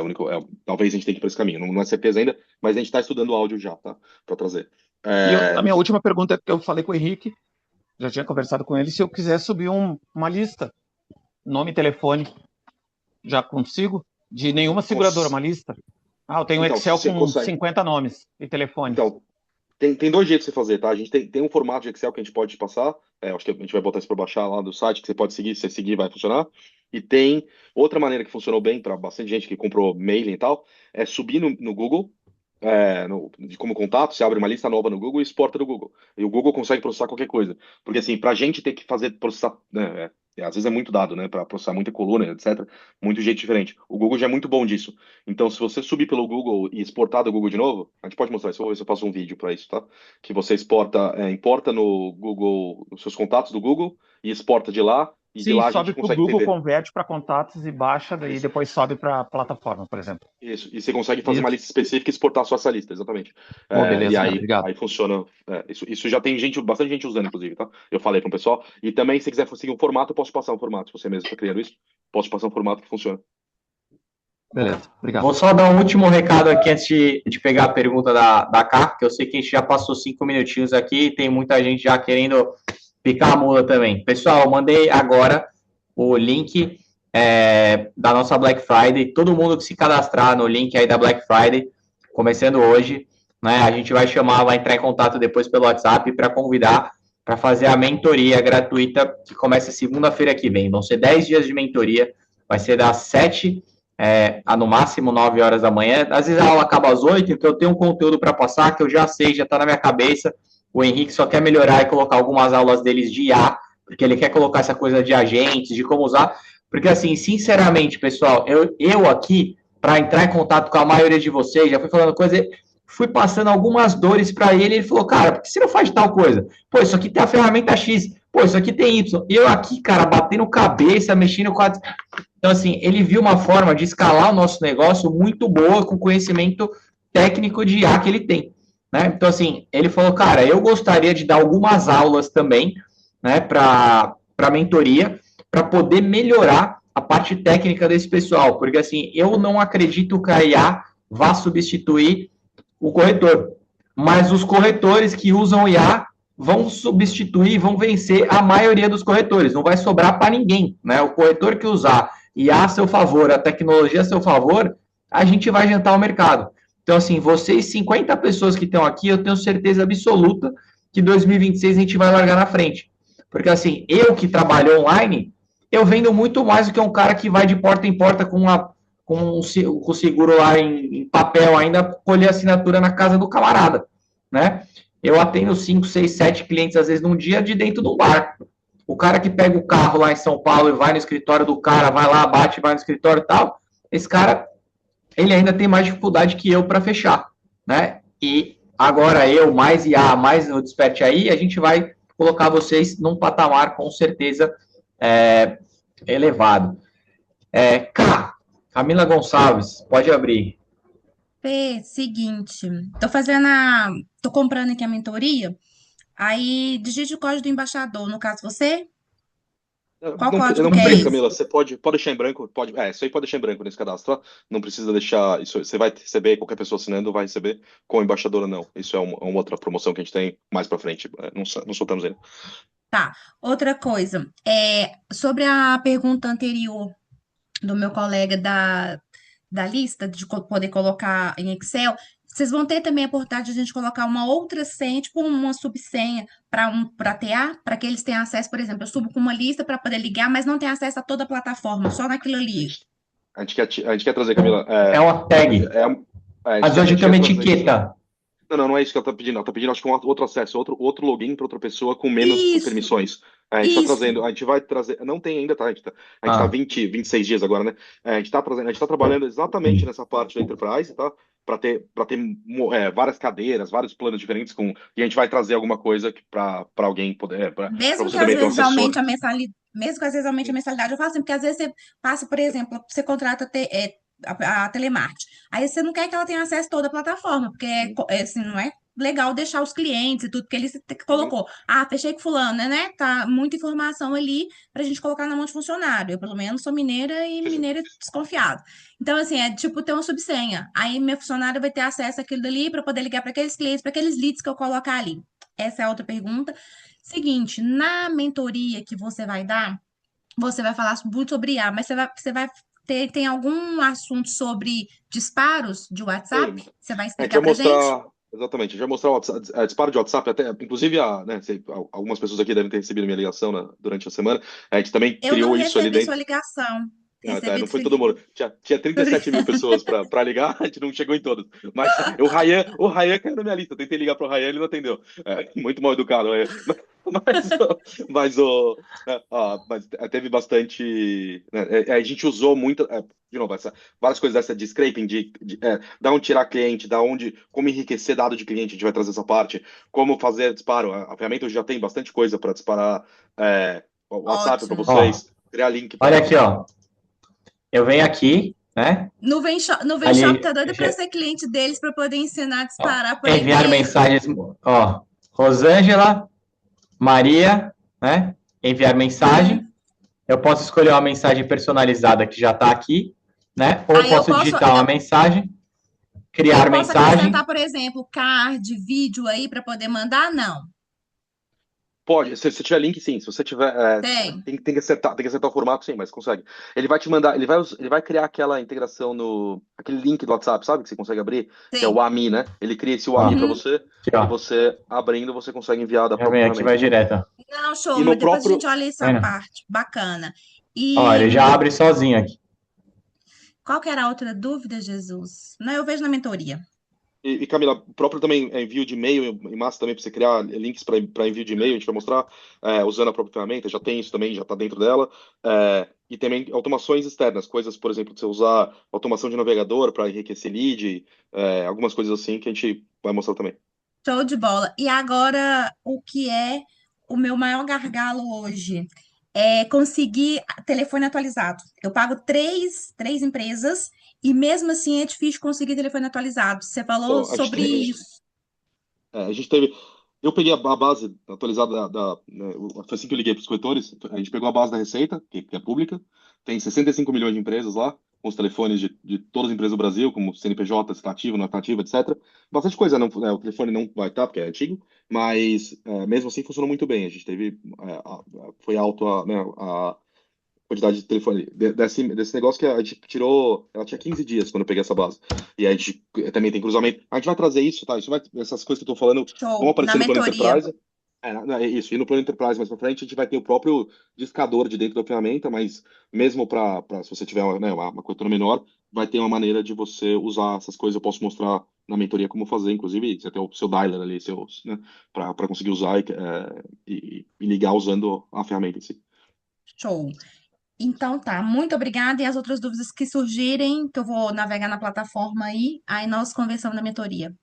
Talvez a gente tenha que ir para esse caminho. Não é certeza ainda, mas a gente está estudando o áudio já, tá? Para trazer. A minha última pergunta que eu falei com o Henrique, já tinha conversado com ele, se eu quiser subir uma lista, nome e telefone, já consigo? De nenhuma seguradora, uma lista? Eu tenho um Excel com 50 nomes e telefones. Então, tem dois jeitos de você fazer, tá? A gente tem um formato de Excel que a gente pode te passar. Acho que a gente vai botar isso para baixar lá do site, que você pode seguir. Se você seguir, vai funcionar. E tem outra maneira que funcionou bem para bastante gente que comprou mailing e tal, é subir no Google, como contato, você abre uma lista nova no Google e exporta do Google. E o Google consegue processar qualquer coisa. Porque, assim, pra gente ter que processar, né, às vezes é muito dado, né, para processar muita coluna, etc., muito jeito diferente. O Google já é muito bom disso. Então, se você subir pelo Google e exportar do Google de novo, a gente pode mostrar isso, vou ver se eu faço um vídeo para isso, tá? Que você importa no Google, nos seus contatos do Google e exporta de lá. E Sim, de lá sobe para o Google, converte para contatos e baixa, daí depois sobe para a plataforma, por exemplo. Isso, e você consegue fazer uma lista específica e exportar só essa lista, exatamente. Beleza, e aí, obrigado. aí funciona. Isso já tem bastante gente usando, inclusive, tá? Eu falei com o pessoal. E também, se quiser seguir um formato, eu posso passar um formato. Se você mesmo está criando isso, posso passar um formato que funciona. Beleza, obrigado. Vou só dar um último recado aqui antes de pegar a pergunta da Cá, que eu sei que a gente já passou 5 minutinhos aqui e tem muita gente já querendo picar a mula também. Pessoal, eu mandei agora o link da nossa Black Friday. Todo mundo que se cadastrar no link aí da Black Friday, começando hoje, né? A gente vai vai entrar em contato depois pelo WhatsApp para convidar para fazer a mentoria gratuita que começa segunda-feira que vem. Vão ser 10 dias de mentoria, vai ser das 7 a no máximo 9 horas da manhã. Às vezes a aula acaba às 8, então eu tenho um conteúdo para passar que eu já sei, já está na minha cabeça. O Henrique só quer melhorar e colocar algumas aulas deles de IA, porque ele quer colocar essa coisa de agentes, de como usar. Porque, assim, sinceramente, pessoal, eu aqui, para entrar em contato com a maioria de vocês, já fui falando coisa, fui passando algumas dores para ele, ele falou, cara, por que você não faz tal coisa? Pô, isso aqui tem a ferramenta X, pô, isso aqui tem Y. E eu aqui, cara, batendo cabeça, mexendo com a... Então, assim, ele viu uma forma de escalar o nosso negócio muito boa, com conhecimento técnico de IA que ele tem. Né? Então, assim, ele falou, cara, eu gostaria de dar algumas aulas também, né, para mentoria, para poder melhorar a parte técnica desse pessoal, porque, assim, eu não acredito que a IA vá substituir o corretor, mas os corretores que usam IA vão substituir, vão vencer a maioria dos corretores, não vai sobrar para ninguém, né? O corretor que usar IA a seu favor, a tecnologia a seu favor, a gente vai jantar o mercado. Então, assim, vocês, 50 pessoas que estão aqui, eu tenho certeza absoluta que 2026 a gente vai largar na frente. Porque, assim, eu que trabalho online, eu vendo muito mais do que um cara que vai de porta em porta com o seguro lá em papel ainda, colher assinatura na casa do camarada, né? Eu atendo 5, 6, 7 clientes, às vezes, num dia de dentro do bar. O cara que pega o carro lá em São Paulo e vai no escritório do cara, vai lá, bate, vai no escritório e tal, esse cara... ele ainda tem mais dificuldade que eu para fechar, né? E agora eu, mais IA, mais o Desperte aí, a gente vai colocar vocês num patamar com certeza elevado. Camila Gonçalves, pode abrir. Fê, seguinte, tô comprando aqui a mentoria, aí digite o código do embaixador, no caso você, qual Não código que é precisa, esse? Camila. Você pode deixar em branco. Isso aí pode deixar em branco nesse cadastro, tá? Não precisa deixar. Isso você vai receber, qualquer pessoa assinando vai receber com o embaixador ou não. Isso é uma outra promoção que a gente tem mais pra frente. Não soltamos ainda. Tá, outra coisa, sobre a pergunta anterior do meu colega da lista, de poder colocar em Excel, vocês vão ter também a oportunidade de a gente colocar uma outra senha, tipo uma subsenha para TA, para que eles tenham acesso, por exemplo, eu subo com uma lista para poder ligar, mas não tem acesso a toda a plataforma, só naquilo A ali. gente, a gente quer trazer, Camila. É uma tag. Mas hoje tem uma etiqueta. Não é isso que ela tá pedindo. Ela tá pedindo, acho que outro acesso, outro login para outra pessoa com menos Isso, permissões. A gente tá isso. trazendo, a gente vai trazer, não tem ainda, tá? A gente tá 26 dias agora, né? A gente tá trazendo, a gente tá trabalhando exatamente nessa parte da Enterprise, tá? Para ter várias cadeiras, vários planos diferentes e a gente vai trazer alguma coisa para alguém poder, para Mesmo que você às também ter um vezes assessor. aumente a mensalidade, mesmo que às vezes aumente a mensalidade, eu falo assim, porque às vezes você passa, por exemplo, você contrata a telemarketing. Aí você não quer que ela tenha acesso a toda a plataforma, porque assim, não é legal deixar os clientes e tudo, porque ele Uhum. colocou, fechei com fulano, né? Tá muita informação ali pra gente colocar na mão de funcionário. Eu, pelo menos, sou mineira e Sim, sim. mineira desconfiada. Então, assim, é tipo ter uma subsenha. Aí minha funcionária vai ter acesso àquilo dali para poder ligar para aqueles clientes, para aqueles leads que eu colocar ali. Essa é a outra pergunta. Seguinte, na mentoria que você vai dar, você vai falar muito sobre IA, mas você vai tem algum assunto sobre disparos de WhatsApp? Sim. Você vai A gente explicar vai pra gente? mostrar, exatamente, a gente vai mostrar o WhatsApp, disparo de WhatsApp, até, inclusive, algumas pessoas aqui devem ter recebido minha ligação durante a semana. A gente também Eu não criou isso ali recebi sua dentro. ligação. Recebi Não do foi todo Felipe. mundo. Tinha 37 mil pessoas para ligar, a gente não chegou em todas. Mas o Ryan caiu na minha lista. Eu tentei ligar pro Ryan, ele não atendeu. Muito mal educado, Ryan. Mas, mas teve bastante. Né, a gente usou muito. De novo, várias coisas dessa de scraping, da onde tirar cliente, como enriquecer dado de cliente, a gente vai trazer essa parte, como fazer disparo. A ferramenta hoje já tem bastante coisa para disparar o WhatsApp para Ótimo. Ó, vocês, criar link para olha aqui, vocês. ó. Eu venho aqui, né? No Vem Shop Ali, tá doida pra ser cliente deles para poder ensinar a ó, disparar por aí enviar mesmo. mensagens, ó. Rosângela, Maria, né? Enviar mensagem. Uhum. Eu posso escolher uma mensagem personalizada que já está aqui, né? Ou Aí eu posso posso, digitar uma mensagem, eu criar posso mensagem. acrescentar, por exemplo, card, vídeo aí para poder mandar? Não. Pode, se tiver link, sim. Se você tiver, Tem. tem que acertar o formato, sim, mas consegue. Ele vai te mandar, ele vai criar aquela integração aquele link do WhatsApp, sabe? Que você consegue abrir, que é o Tem. AMI, né? Ele cria esse Ó, AMI para Uhum. você aqui, e ó. você abrindo, você consegue enviar da Já própria vem aqui, ferramenta. vai direto. Não, show, E no mas depois a próprio, gente olha essa Tá vendo? parte. Bacana. Ó, E ele já abre sozinho aqui. qual que era a outra dúvida, Jesus? Não, eu vejo na mentoria. Camila, o próprio também envio de e-mail em massa também para você criar links para envio de e-mail, a gente vai mostrar usando a própria ferramenta, já tem isso também, já está dentro dela. E também automações externas, coisas, por exemplo, de você usar automação de navegador para enriquecer lead, algumas coisas assim que a gente vai mostrar também. Show de bola. E agora, o que é o meu maior gargalo hoje? É conseguir telefone atualizado. Eu pago três empresas e mesmo assim é difícil conseguir telefone atualizado. Você falou Então, sobre isso. a gente teve. Eu peguei a base atualizada foi assim que eu liguei para os corretores. A gente pegou a base da Receita, que é pública. Tem 65 milhões de empresas lá, com os telefones de todas as empresas do Brasil, como CNPJ, se está ativo, não está ativo, etc. Bastante coisa, não, o telefone não vai estar, porque é antigo, mas mesmo assim funcionou muito bem. A gente teve. Foi alto a quantidade de telefone. Desse negócio que a gente tirou. Ela tinha 15 dias quando eu peguei essa base. E a gente também tem cruzamento. A gente vai trazer isso, tá? Essas coisas que eu tô falando vão Show. Na aparecer no plano mentoria. Enterprise. É isso. E no plano Enterprise mais pra frente, a gente vai ter o próprio discador de dentro da ferramenta, mas mesmo se você tiver uma cobertura menor, vai ter uma maneira de você usar essas coisas. Eu posso mostrar na mentoria como fazer, inclusive, você tem o seu dialer ali, né, para conseguir usar e ligar usando a ferramenta em si. Show. Então tá, muito obrigada. E as outras dúvidas que surgirem, que eu vou navegar na plataforma aí nós conversamos na mentoria.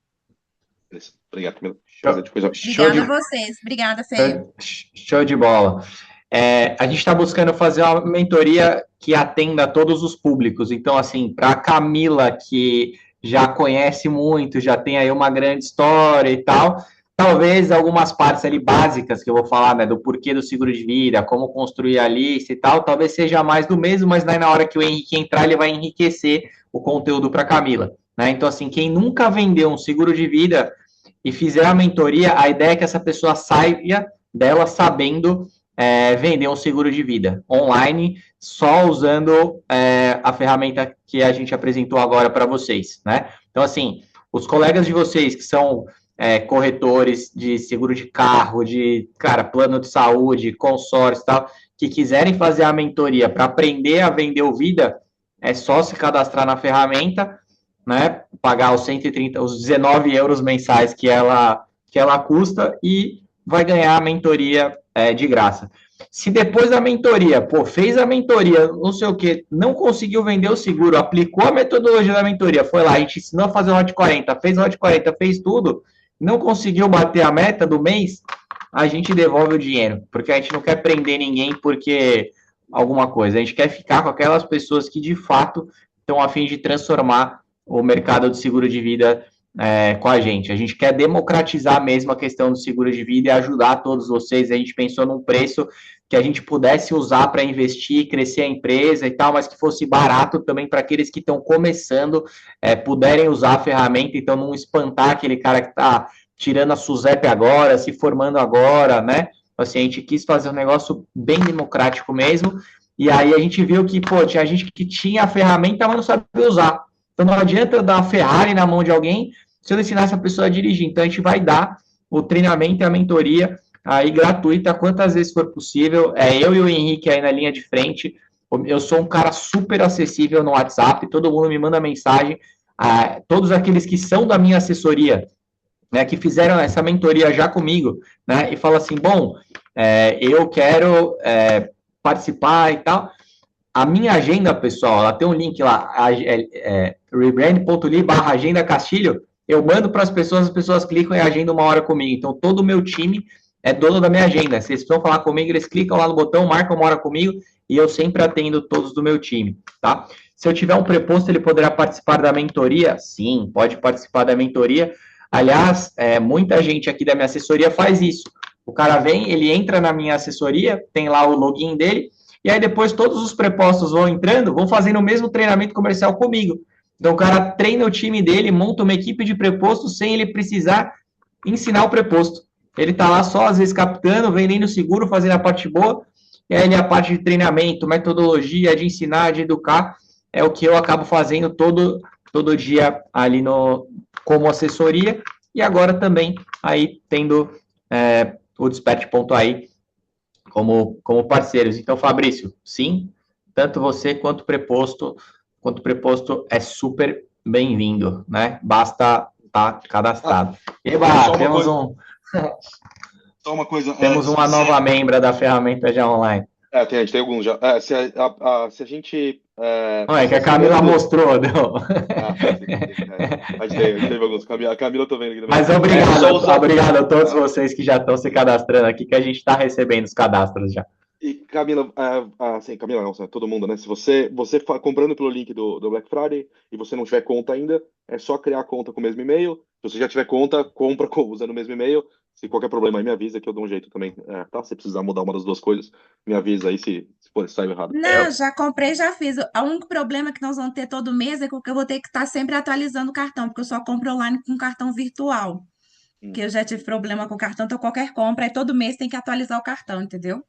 Beleza. Obrigado, Camila. Prazer Show, te conhecer. show de, Obrigada a vocês. Obrigada, Fê. show de bola. a gente está buscando fazer uma mentoria que atenda a todos os públicos. Então, assim, para a Camila, que já conhece muito, já tem aí uma grande história e tal, talvez algumas partes ali básicas que eu vou falar, né, do porquê do seguro de vida, como construir a lista e tal, talvez seja mais do mesmo, mas daí na hora que o Henrique entrar, ele vai enriquecer o conteúdo para a Camila, né? Então, assim, quem nunca vendeu um seguro de vida e fizer a mentoria, a ideia é que essa pessoa saia dela sabendo vender um seguro de vida online, só usando a ferramenta que a gente apresentou agora para vocês, né? Então, assim, os colegas de vocês que são corretores de seguro de carro, de, cara, plano de saúde, consórcio e tal, que quiserem fazer a mentoria para aprender a vender o vida, é só se cadastrar na ferramenta, né? Pagar os 130, os 19 euros mensais que ela custa e vai ganhar a mentoria de graça. Se depois da mentoria, pô, fez a mentoria, não sei o que, não conseguiu vender o seguro, aplicou a metodologia da mentoria, foi lá, a gente ensinou a fazer o Hot 40, fez o Hot 40, fez tudo, não conseguiu bater a meta do mês, a gente devolve o dinheiro, porque a gente não quer prender ninguém porque alguma coisa, a gente quer ficar com aquelas pessoas que de fato estão a fim de transformar o mercado de seguro de vida com a gente. A gente quer democratizar mesmo a questão do seguro de vida e ajudar todos vocês. A gente pensou num preço que a gente pudesse usar para investir, crescer a empresa e tal, mas que fosse barato também para aqueles que estão começando, puderem usar a ferramenta, então não espantar aquele cara que está tirando a SUSEP agora, se formando agora, né? Assim, a gente quis fazer um negócio bem democrático mesmo, e aí a gente viu que, pô, tinha gente que tinha a ferramenta, mas não sabia usar. Então não adianta eu dar a Ferrari na mão de alguém se eu não ensinar essa pessoa a dirigir. Então a gente vai dar o treinamento e a mentoria aí gratuita quantas vezes for possível. Eu e o Henrique aí na linha de frente. Eu sou um cara super acessível no WhatsApp, todo mundo me manda mensagem. Todos aqueles que são da minha assessoria, né, que fizeram essa mentoria já comigo, né, e falam assim, bom, eu quero participar e tal. A minha agenda, pessoal, ela tem um link lá, rebrand.ly/agenda Castilho, eu mando para as pessoas clicam e agendam uma hora comigo. Então, todo o meu time é dono da minha agenda. Se eles precisam falar comigo, eles clicam lá no botão, marcam uma hora comigo e eu sempre atendo todos do meu time, tá? Se eu tiver um preposto, ele poderá participar da mentoria? Sim, pode participar da mentoria. Aliás, muita gente aqui da minha assessoria faz isso. O cara vem, ele entra na minha assessoria, tem lá o login dele, e aí depois todos os prepostos vão entrando, vão fazendo o mesmo treinamento comercial comigo. Então o cara treina o time dele, monta uma equipe de preposto sem ele precisar ensinar o preposto. Ele tá lá só, às vezes, captando, vendendo seguro, fazendo a parte boa, e aí a parte de treinamento, metodologia, de ensinar, de educar, é o que eu acabo fazendo todo dia ali como assessoria, e agora também aí tendo o Desperte.ai como parceiros. Então, Fabrício, sim, tanto você quanto o preposto é super bem-vindo, né? Basta estar cadastrado. Eba, temos Só uma coisa. Temos uma nova membra da ferramenta já online. A gente tem alguns já. Se a gente. Não, é que a Camila mostrou, não. A gente teve alguns. A Camila eu tô vendo aqui também. Mas obrigado a todos vocês que já estão se cadastrando aqui, que a gente está recebendo os cadastros já. E Camila, Camila não, todo mundo, né? Se você comprando pelo link do Black Friday e você não tiver conta ainda, é só criar a conta com o mesmo e-mail. Se você já tiver conta, compra usando o mesmo e-mail. Se qualquer problema aí, me avisa que eu dou um jeito também, tá? Se precisar mudar uma das duas coisas, me avisa aí se saiu errado. Não, já comprei, já fiz. O único problema que nós vamos ter todo mês é que eu vou ter que estar sempre atualizando o cartão, porque eu só compro online com cartão virtual. Que eu já tive problema com o cartão, então qualquer compra, aí todo mês tem que atualizar o cartão, entendeu?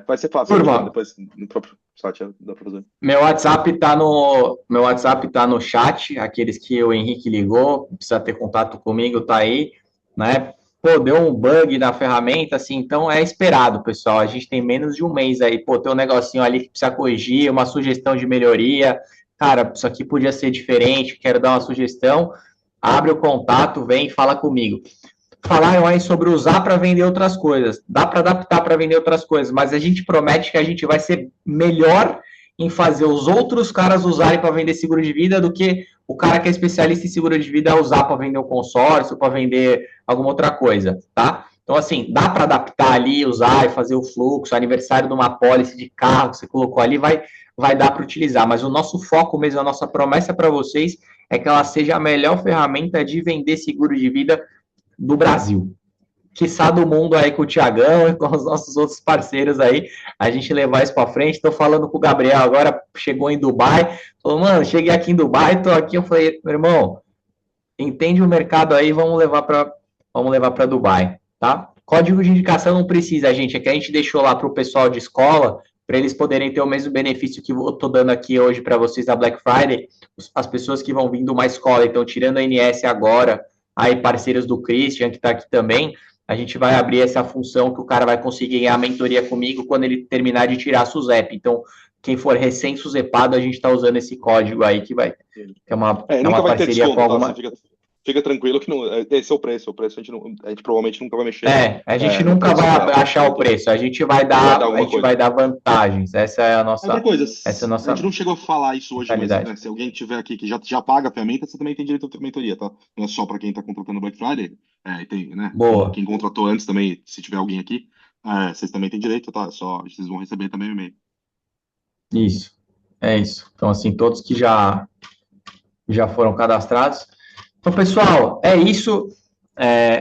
Vai ser fácil. Depois no próprio site dá pra fazer. Meu WhatsApp tá no chat, aqueles que o Henrique ligou, precisa ter contato comigo, tá aí, né? Pô, deu um bug na ferramenta, assim, então é esperado, pessoal. A gente tem menos de um mês aí, pô, tem um negocinho ali que precisa corrigir, uma sugestão de melhoria. Cara, isso aqui podia ser diferente, quero dar uma sugestão. Abre o contato, vem e fala comigo. Falaram aí sobre usar para vender outras coisas. Dá para adaptar para vender outras coisas, mas a gente promete que a gente vai ser melhor em fazer os outros caras usarem para vender seguro de vida do que o cara que é especialista em seguro de vida usar para vender um consórcio, para vender alguma outra coisa, tá? Então, assim, dá para adaptar ali, usar e fazer o fluxo, aniversário de uma pólice de carro que você colocou ali, vai dar para utilizar. Mas o nosso foco mesmo, a nossa promessa para vocês é que ela seja a melhor ferramenta de vender seguro de vida do Brasil. Quiçá do mundo aí com o Tiagão e com os nossos outros parceiros aí, a gente levar isso para frente. Estou falando com o Gabriel agora, chegou em Dubai, falou, mano, cheguei aqui em Dubai, estou aqui, eu falei, meu irmão, entende o mercado aí, vamos levar para Dubai, tá? Código de indicação não precisa, gente, é que a gente deixou lá para o pessoal de escola, para eles poderem ter o mesmo benefício que eu estou dando aqui hoje para vocês da Black Friday, as pessoas que vão vindo uma escola, então tirando a NS agora, aí parceiros do Christian, que está aqui também, a gente vai abrir essa função que o cara vai conseguir ganhar a mentoria comigo quando ele terminar de tirar a SUSEP. Então, quem for recém-susepado, a gente está usando esse código aí que vai. Que é uma vai ter parceria desconto, com alguma. tá? Fica tranquilo que não, esse é o preço. A gente provavelmente nunca vai mexer. A gente nunca vai achar o preço, a gente vai dar vantagens. Essa é a nossa. Outra coisa, essa é a nossa. A gente não chegou a falar isso hoje, mas se alguém tiver aqui que já paga a ferramenta, você também tem direito à mentoria, tá? Não é só para quem está contratando Black Friday. Tem, né? Boa. Quem contratou antes também, se tiver alguém aqui, vocês também têm direito, tá? Só vocês vão receber também o e-mail. Isso. É isso. Então, assim, todos que já foram cadastrados. Então, pessoal, é isso.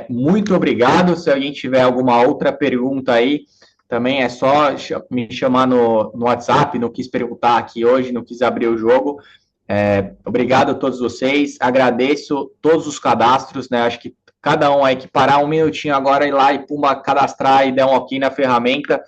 Muito obrigado. Se alguém tiver alguma outra pergunta aí, também é só me chamar no WhatsApp. Não quis perguntar aqui hoje, não quis abrir o jogo. Obrigado a todos vocês. Agradeço todos os cadastros, né? Acho que cada um aí que parar um minutinho agora, ir lá e pumba, cadastrar e dar um ok na ferramenta.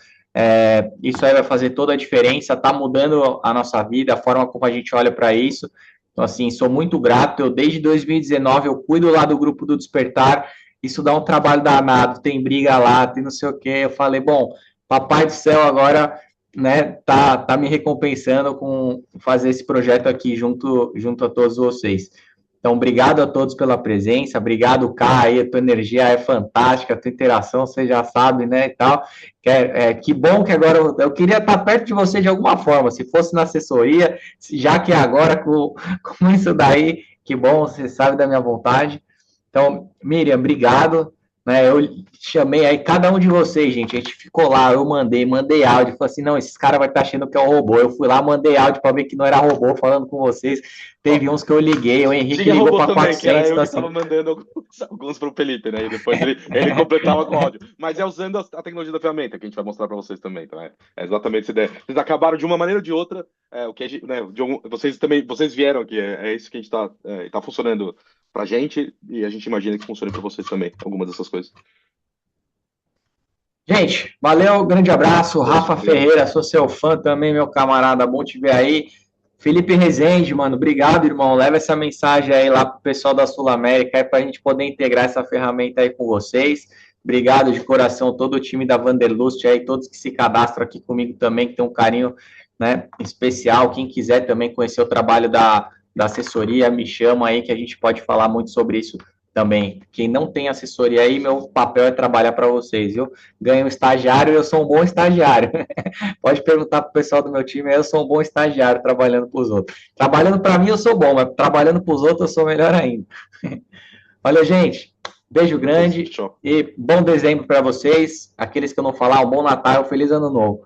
Isso aí vai fazer toda a diferença. Tá mudando a nossa vida, a forma como a gente olha para isso. Então, assim, sou muito grato. Eu, desde 2019, eu cuido lá do grupo do Despertar. Isso dá um trabalho danado. Tem briga lá, tem não sei o quê. Eu falei, bom, papai do céu agora, né, tá me recompensando com fazer esse projeto aqui junto a todos vocês. Então, obrigado a todos pela presença. Obrigado, Kai. A tua energia é fantástica, a tua interação, você já sabe, né, e tal. Que bom que agora eu queria estar perto de você de alguma forma, se fosse na assessoria, já que agora com isso daí, que bom, você sabe da minha vontade. Então, Miriam, obrigado. Eu chamei aí cada um de vocês, gente. A gente ficou lá, eu mandei áudio. Falei assim: não, esses caras vão estar achando que é um robô. Eu fui lá, mandei áudio para ver que não era robô falando com vocês. Teve uns que eu liguei, o Henrique ligou para 400. Que era eu que estava mandando alguns para o Felipe, né? E depois ele completava com áudio. Mas é usando a tecnologia da ferramenta que a gente vai mostrar para vocês também. Então é exatamente essa ideia. Vocês acabaram de uma maneira ou de outra. O que a gente, né, vocês vieram aqui. É isso que a gente tá funcionando pra gente e a gente imagina que funcione para vocês também, algumas dessas coisas. Gente, valeu, grande abraço. Rafa Ferreira, sou seu fã também, meu camarada, bom te ver aí. Felipe Rezende, mano, obrigado, irmão. Leva essa mensagem aí lá pro pessoal da Sul América, pra gente poder integrar essa ferramenta aí com vocês. Obrigado de coração, todo o time da Vanderlust aí, todos que se cadastram aqui comigo também, que tem um carinho, né, especial. Quem quiser também conhecer o trabalho da assessoria, me chama aí que a gente pode falar muito sobre isso também. Quem não tem assessoria aí, meu papel é trabalhar para vocês, viu? Ganho um estagiário e eu sou um bom estagiário. Pode perguntar pro pessoal do meu time, eu sou um bom estagiário trabalhando para os outros. Trabalhando para mim eu sou bom, mas trabalhando para os outros eu sou melhor ainda. Olha, gente, beijo grande e bom dezembro para vocês. Aqueles que eu não falar, um bom Natal e um feliz ano novo.